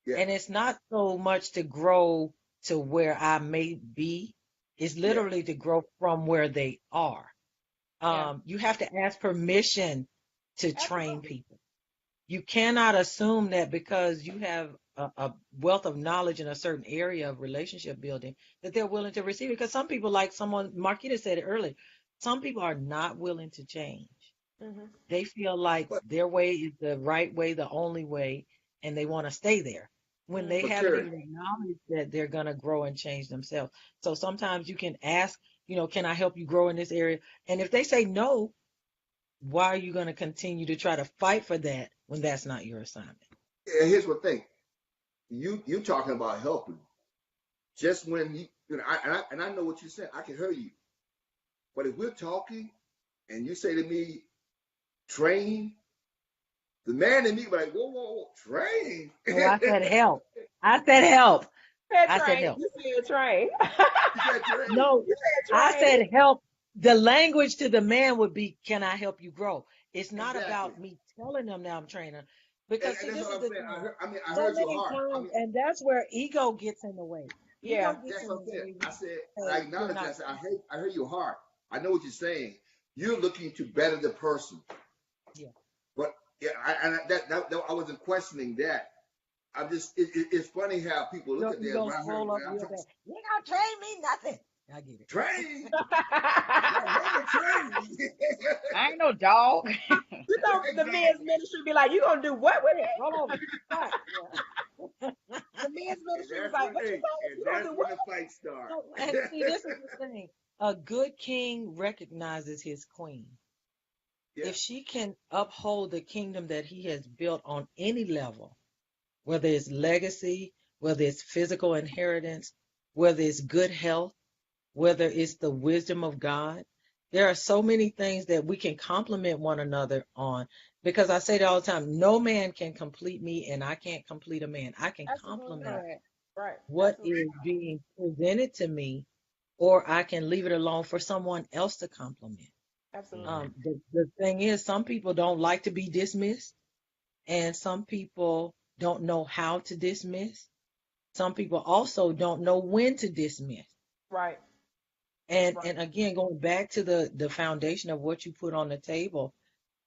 yeah, And it's not so much to grow to where I may be, it's yeah, literally to grow from where they are. Yeah. You have to ask permission to train Absolutely. people. You cannot assume that because you have a wealth of knowledge in a certain area of relationship building that they're willing to receive it. Because some people, like someone, Marquita said it earlier, some people are not willing to change. Mhm. They feel like but their way is the right way, the only way, and they want to stay there. when they haven't Maturity. even acknowledged that they're going to grow and change themselves. So sometimes you can ask, can I help you grow in this area? And if they say no, why are you going to continue to try to fight for that when that's not your assignment? And here's what thing. You talking about helping. Just when I know what you said, I can hear you. But if we're talking and you say to me, train, the man in me be like, whoa, whoa, whoa, train. Oh, I said help. I said help. Said I said train. help. You said train. You said train. No, You said I train. said help. The language to the man would be, can I help you grow? It's not Exactly. about me telling them that I'm training. Because see, And that's this what is I'm the saying. thing. I So heard your many heart. times, and that's where ego gets in the way. Ego Yeah. gets That's in what the I'm saying. way I when said, you and I say you're acknowledge that. not. I heard your heart. I know what you're saying. You're looking to better the person. Yeah. But yeah, I wasn't questioning that. I'm just, it's funny how people look Your at that ego around here swole up when I'm real trying bad. You ain't gonna train me nothing. I get it. train. Yeah, learn to train. I ain't no dog. You know, the men's Exactly. ministry be like, you gonna do what with it? Roll over. Start. Yeah. The men's And ministry was that's like, when, what you hey, say? and You gonna that's do when what? the fight starts. So, and see, this is the thing. A good king recognizes his queen. Yeah. If she can uphold the kingdom that he has built on any level, whether it's legacy, whether it's physical inheritance, whether it's good health, whether it's the wisdom of God, there are so many things that we can complement one another on. Because I say that all the time, no man can complete me and I can't complete a man. I can Absolutely complement not. Correct. Right. what Absolutely is being presented to me, or I can leave it alone for someone else to complement. not. Absolutely. Mhm. The thing is, some people don't like to be dismissed, and some people don't know how to dismiss. Some people also don't know when to dismiss. Right. And Right. and again, going back to the foundation of what you put on the table,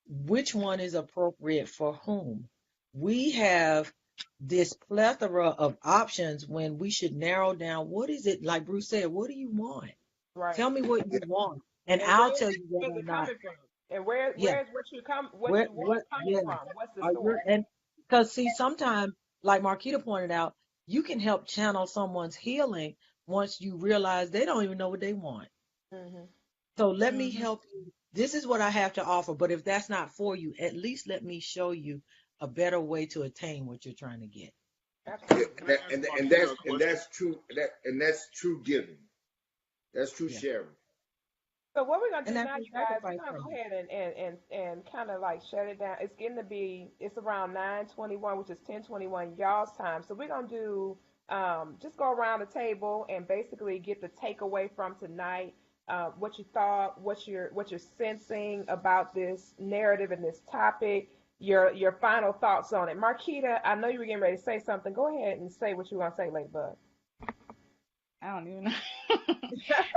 which one is appropriate for whom? We have this plethora of options when we should narrow down what is it, like Bruce said, what do you want? Right. Tell me what you want, and And I'll tell you whether where's or it not. coming from? And where Yeah, where's what you want what, coming yeah, from? What's the are you, source? and because see, sometimes, like Marquita pointed out, you can help channel someone's healing once you realize they don't even know what they want. Mm-hmm. So let me Hmm. help you. This is what I have to offer. But if that's not for you, at least let me show you a better way to attain what you're trying to get. Yeah, Absolutely. Can I ask Marquita a and question? that's true. That's true giving. That's true Yeah. sharing. So what we're gonna And do that's now, a you guys, we're sacrifice gonna from go you. ahead and kind of like shut it down. It's getting to be it's around 9:21, which is 10:21 y'all's time. So we're gonna do just go around the table and basically get the takeaway from tonight. What you thought, what you're sensing about this narrative and this topic, your final thoughts on it. Marquita, I know you were getting ready to say something. Go ahead and say what you want to say, Ladybug. I don't even know.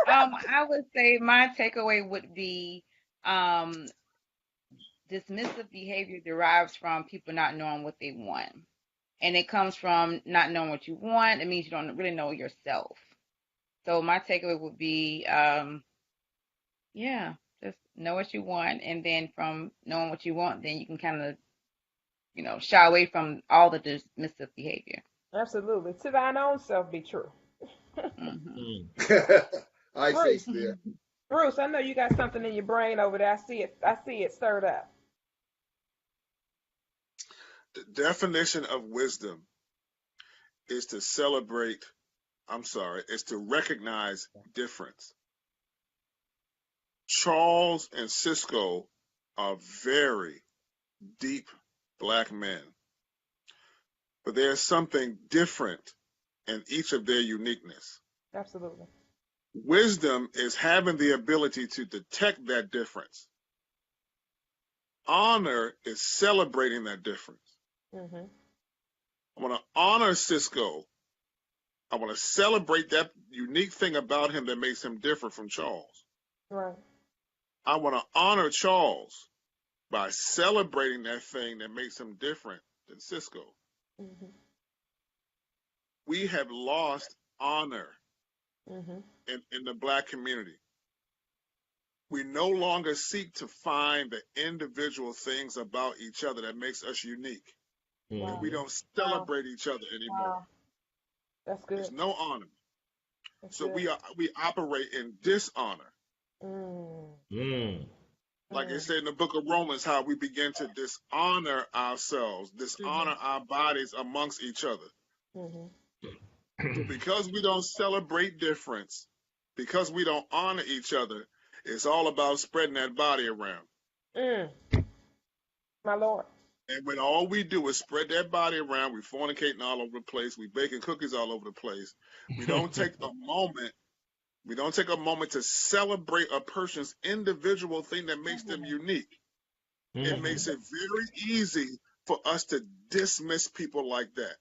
I would say my takeaway would be um, dismissive behavior derives from people not knowing what they want. And it comes from not knowing what you want. It means you don't really know yourself. So my takeaway would be, yeah, just know what you want. And then from knowing what you want, then you can kind of, shy away from all the dismissive behavior. Absolutely. To thine own self be true. Hmm. Mm. I say, Bruce, Spear. Bruce, I know you got something in your brain over there. I see it stirred up. The definition of wisdom is to celebrate, is to recognize difference. Charles and Cisco are very deep black men, but there's something different in each of their uniqueness. Absolutely. Wisdom is having the ability to detect that difference. Honor is celebrating that difference. Mhm. I want to honor Cisco. I want to celebrate that unique thing about him that makes him different from Charles. Right. I want to honor Charles by celebrating that thing that makes him different than Cisco. Mhm. We have lost honor Mhm. in the black community. We no longer seek to find the individual things about each other that makes us unique. and we Mhm. don't Wow. celebrate each other anymore. Wow. That's good. There's no honor. That's So good. we operate in dishonor. Mm. Mm. Like it Mm. said in the book of Romans, how we begin to dishonor ourselves, Mm-hmm. dishonor our bodies amongst each other. Mm-hmm. So because we don't celebrate difference, because we don't honor each other, it's all about spreading that body around. Mm. My Lord. And when all we do is spread that body around, we fornicating all over the place, we baking cookies all over the place. We don't take a moment. We don't take a moment to celebrate a person's individual thing that makes them unique. It That's Mhm. makes good. it very easy for us to dismiss people like that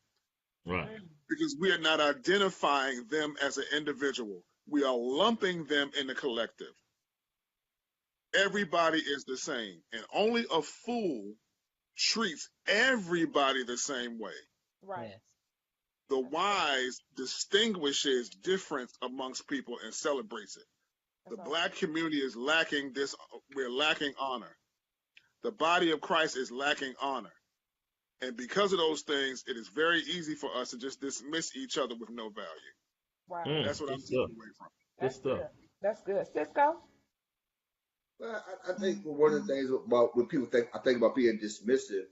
Right. Mm. because we are not identifying them as an individual. We are lumping them in the collective. Everybody is the same, and only a fool treats everybody the same way. Right. Yes. The wise distinguishes difference amongst people and celebrates it. The That's all. black community is lacking this. We're lacking honor. The body of Christ is lacking honor. And because of those things, it is very easy for us to just dismiss each other with no value. Wow. Mm. That's what Good I'm taking stuff. away from. Good That's stuff. good. That's good. Cisco? Well, I think one of the things about when people think, I think about being dismissive.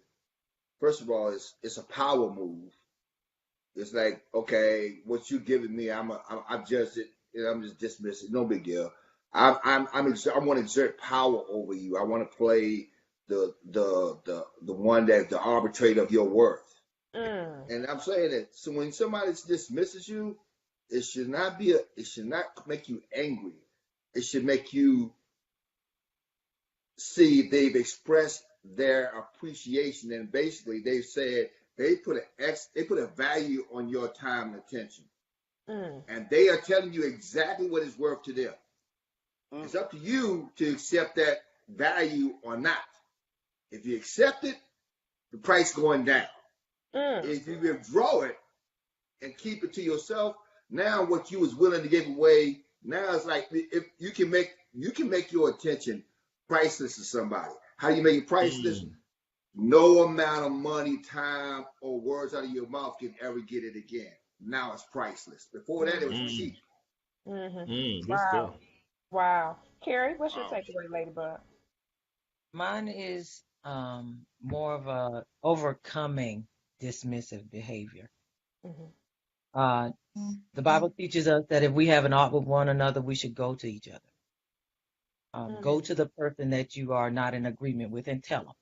First of all, it's a power move. It's like, okay, what you giving me, I've judged it, and I'm just dismissing. No big deal. I want to exert power over you. I want to play the one that the arbitrator of your worth. Mm. And I'm saying that so when somebody dismisses you, it should not make you angry. It should make you see they've expressed their appreciation, and basically they've said they put a value on your time and attention, Mm. and they are telling you exactly what it's worth to them. Mm. It's up to you to accept that value or not. If you accept it, the price going down. Mm. If you withdraw it and keep it to yourself, now what you was willing to give away, now it's like if you can make your attention priceless to somebody. How do you make it priceless? Mm. No amount of money, time, or words out of your mouth can ever get it again. Now it's priceless. Before that, it was Mm-hmm. Mm. cheap. Mm-hmm. Mm. Good Wow. stuff. Wow. Carrie, what's your Wow. takeaway, Ladybug? Mine is more of a overcoming dismissive behavior. Mm-hmm. Uh, the Bible teaches us that if we have an ought with one another, we should go to each other. Go Mm. to the person that you are not in agreement with and tell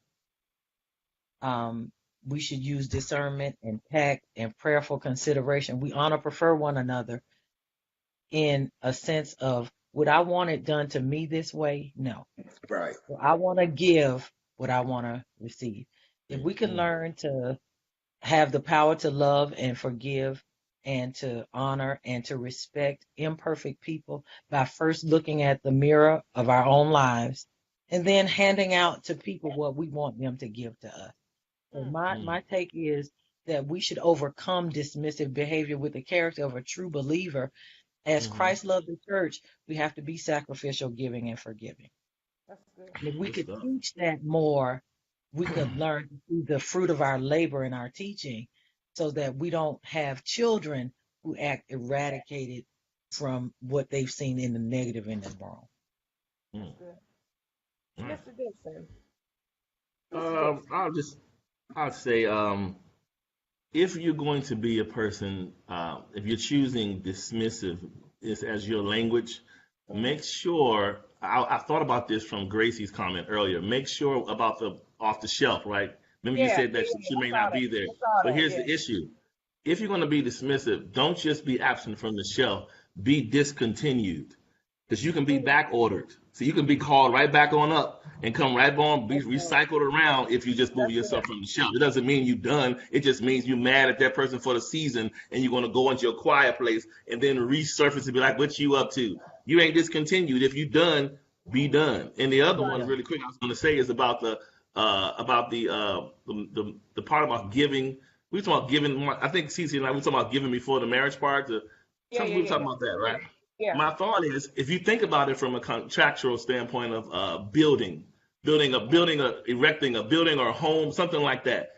them. We should use discernment and tact and prayerful consideration. We honor, prefer one another in a sense of, would I want it done to me this way? No. Right. So I want to give what I want to receive. If we can Mm. learn to have the power to love and forgive and to honor and to respect imperfect people by first looking at the mirror of our own lives and then handing out to people what we want them to give to us. So Mm. my take is that we should overcome dismissive behavior with the character of a true believer. As Mhm. Christ loved the church, we have to be sacrificial, giving, and forgiving. That's good. And if we Good could stuff. teach that more, we could learn to see the fruit of our labor in our teaching so that we don't have children who act eradicated from what they've seen in the negative in the world. That's Mm. good. All right. Mr. Dixon. Mr. Dixon. I'll say, if you're going to be a person, if you're choosing dismissive as your language, Mm-hmm. make sure. I thought about this from Gracie's comment earlier. Make sure about the off the shelf, right? Remember you Yeah, said yeah, that yeah. she I may saw not that. be there, I saw but that. here's Yeah. the issue: if you're going to be dismissive, don't just be absent from the shelf. Be discontinued. Because you can be Mm. back ordered. So you can be called right back on up and come right on, be That's good. recycled around if you just move That's yourself good. from the shelf. It doesn't mean you're done. It just means you're mad at that person for the season and you're going to go into your quiet place and then resurface and be like, what you up to? You ain't discontinued. If you done, be done. And the other Be one, Right. done. really quick, I was going to say is about the part about giving. We were talking about giving. I think Cece and I we were talking about giving before the marriage part. Yeah, Something yeah, we were yeah, talking yeah. about that, right? Yeah. My thought is, if you think about it from a contractual standpoint of building, erecting a building or a home, something like that.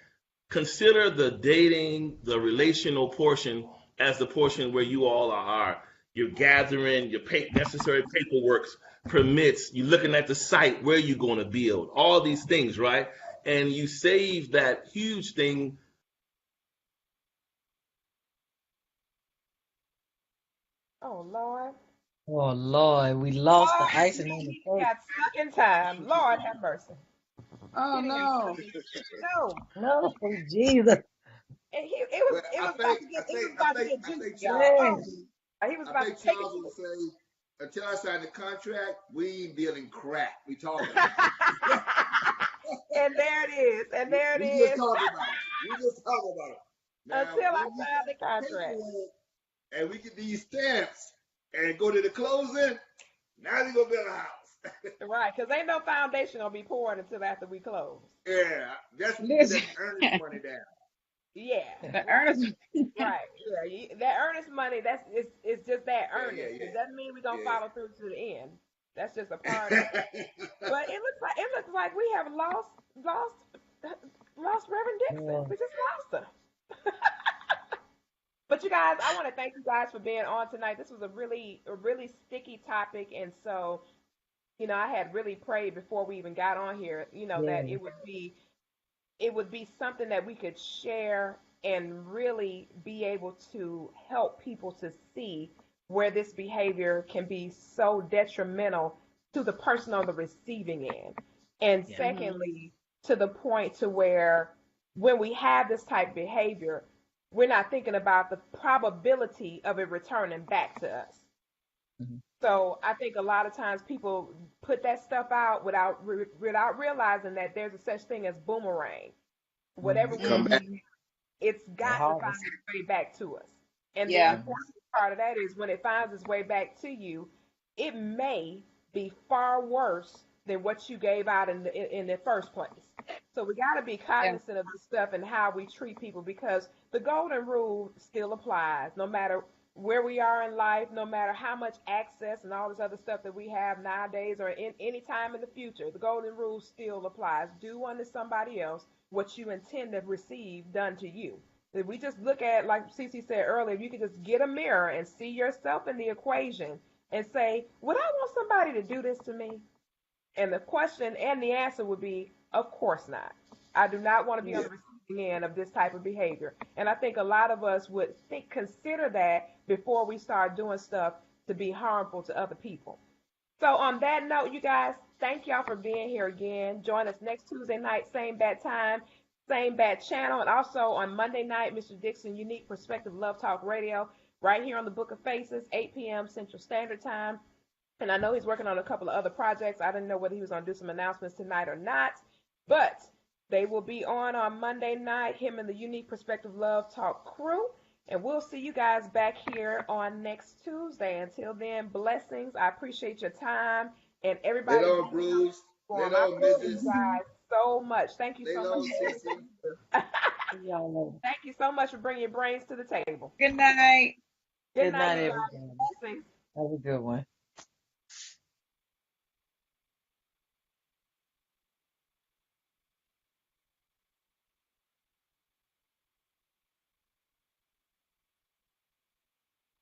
consider the dating, the relational portion as the portion where you all are. You're gathering your necessary paperwork, permits. You're looking at the site where you're going to build. All these things, right? And you save that huge thing. Oh Lord. Oh Lord, we lost the Lord, icing on the he cake. got stuck in time. Lord have mercy. Oh He didn't get no. stuck in. No. No, Jesus. And Well, it I was about think to I get it think was I about to think get I juicy, think y'all. Charles Yes. would say He was I about think to take it Charles to would say until I sign the contract, we ain't dealing crack. We talking it. about it. And there it is. And there it We just is. talking about it. We just talking about it. Now, Until I when we signed sign the the contract. paperwork and we get these stamps and go to the closing, now we gonna build a house. Right, because ain't no foundation gonna be poured until after we close. Yeah, that's when you get Listen. that earnest money down. Yeah, The right, earnest. right. Yeah, that earnest money, it's just that Yeah, yeah, earnest. It doesn't mean we're gonna yeah, follow through to the end. That's just a part of it. yeah. But it looks like we have lost lost Reverend Dixon. Yeah. We just lost her. But you guys, I want to thank you guys for being on tonight. This was a really sticky topic, and so I had really prayed before we even got on here, that Yeah. it would be something that we could share and really be able to help people to see where this behavior can be so detrimental to the person on the receiving end. And Yeah. secondly, to the point to where when we have this type of behavior, we're not thinking about the probability of it returning back to us. Mhm. So I think a lot of times people put that stuff out without realizing that there's a such thing as boomerang. Whatever Mhm. we Come back. Hmm. it's The got to find harvest. its way back to us. And the Yeah. Mhm. important part of that is when it finds its way back to you, it may be far worse than what you gave out in the first place. So we got to be Yeah. cognizant of this stuff and how we treat people because the golden rule still applies no matter where we are in life, no matter how much access and all this other stuff that we have nowadays or in any time in the future. The golden rule still applies. Do unto somebody else what you intend to receive done to you. If we just look at, like Cece said earlier, if you could just get a mirror and see yourself in the equation and say, would I want somebody to do this to me? And the question and the answer would be, of course not. I do not want to be on Yeah. the receiving end of this type of behavior. And I think a lot of us would consider that before we start doing stuff to be harmful to other people. So on that note, you guys, thank y'all for being here again. Join us next Tuesday night, same bad time, same bad channel, and also on Monday night, Mr. Dixon Unique Perspective Love Talk Radio, right here on the Book of Faces, 8 p.m. Central Standard Time. And I know he's working on a couple of other projects. I didn't know whether he was going to do some announcements tonight or not, but they will be on Monday night, him and the Unique Perspective Love Talk crew. And we'll see you guys back here on next Tuesday. Until then, blessings. I appreciate your time and everybody Later being on, on the Bruce. platform. Later I on, appreciate you Mrs. Mhm. guys so much. Thank you so Later much on, for Sissy. everything you do. See y'all later. Thank you so much for bringing your brains to the table. Good night. Good Good night, night, you everybody. guys. Blessings. Have a good one.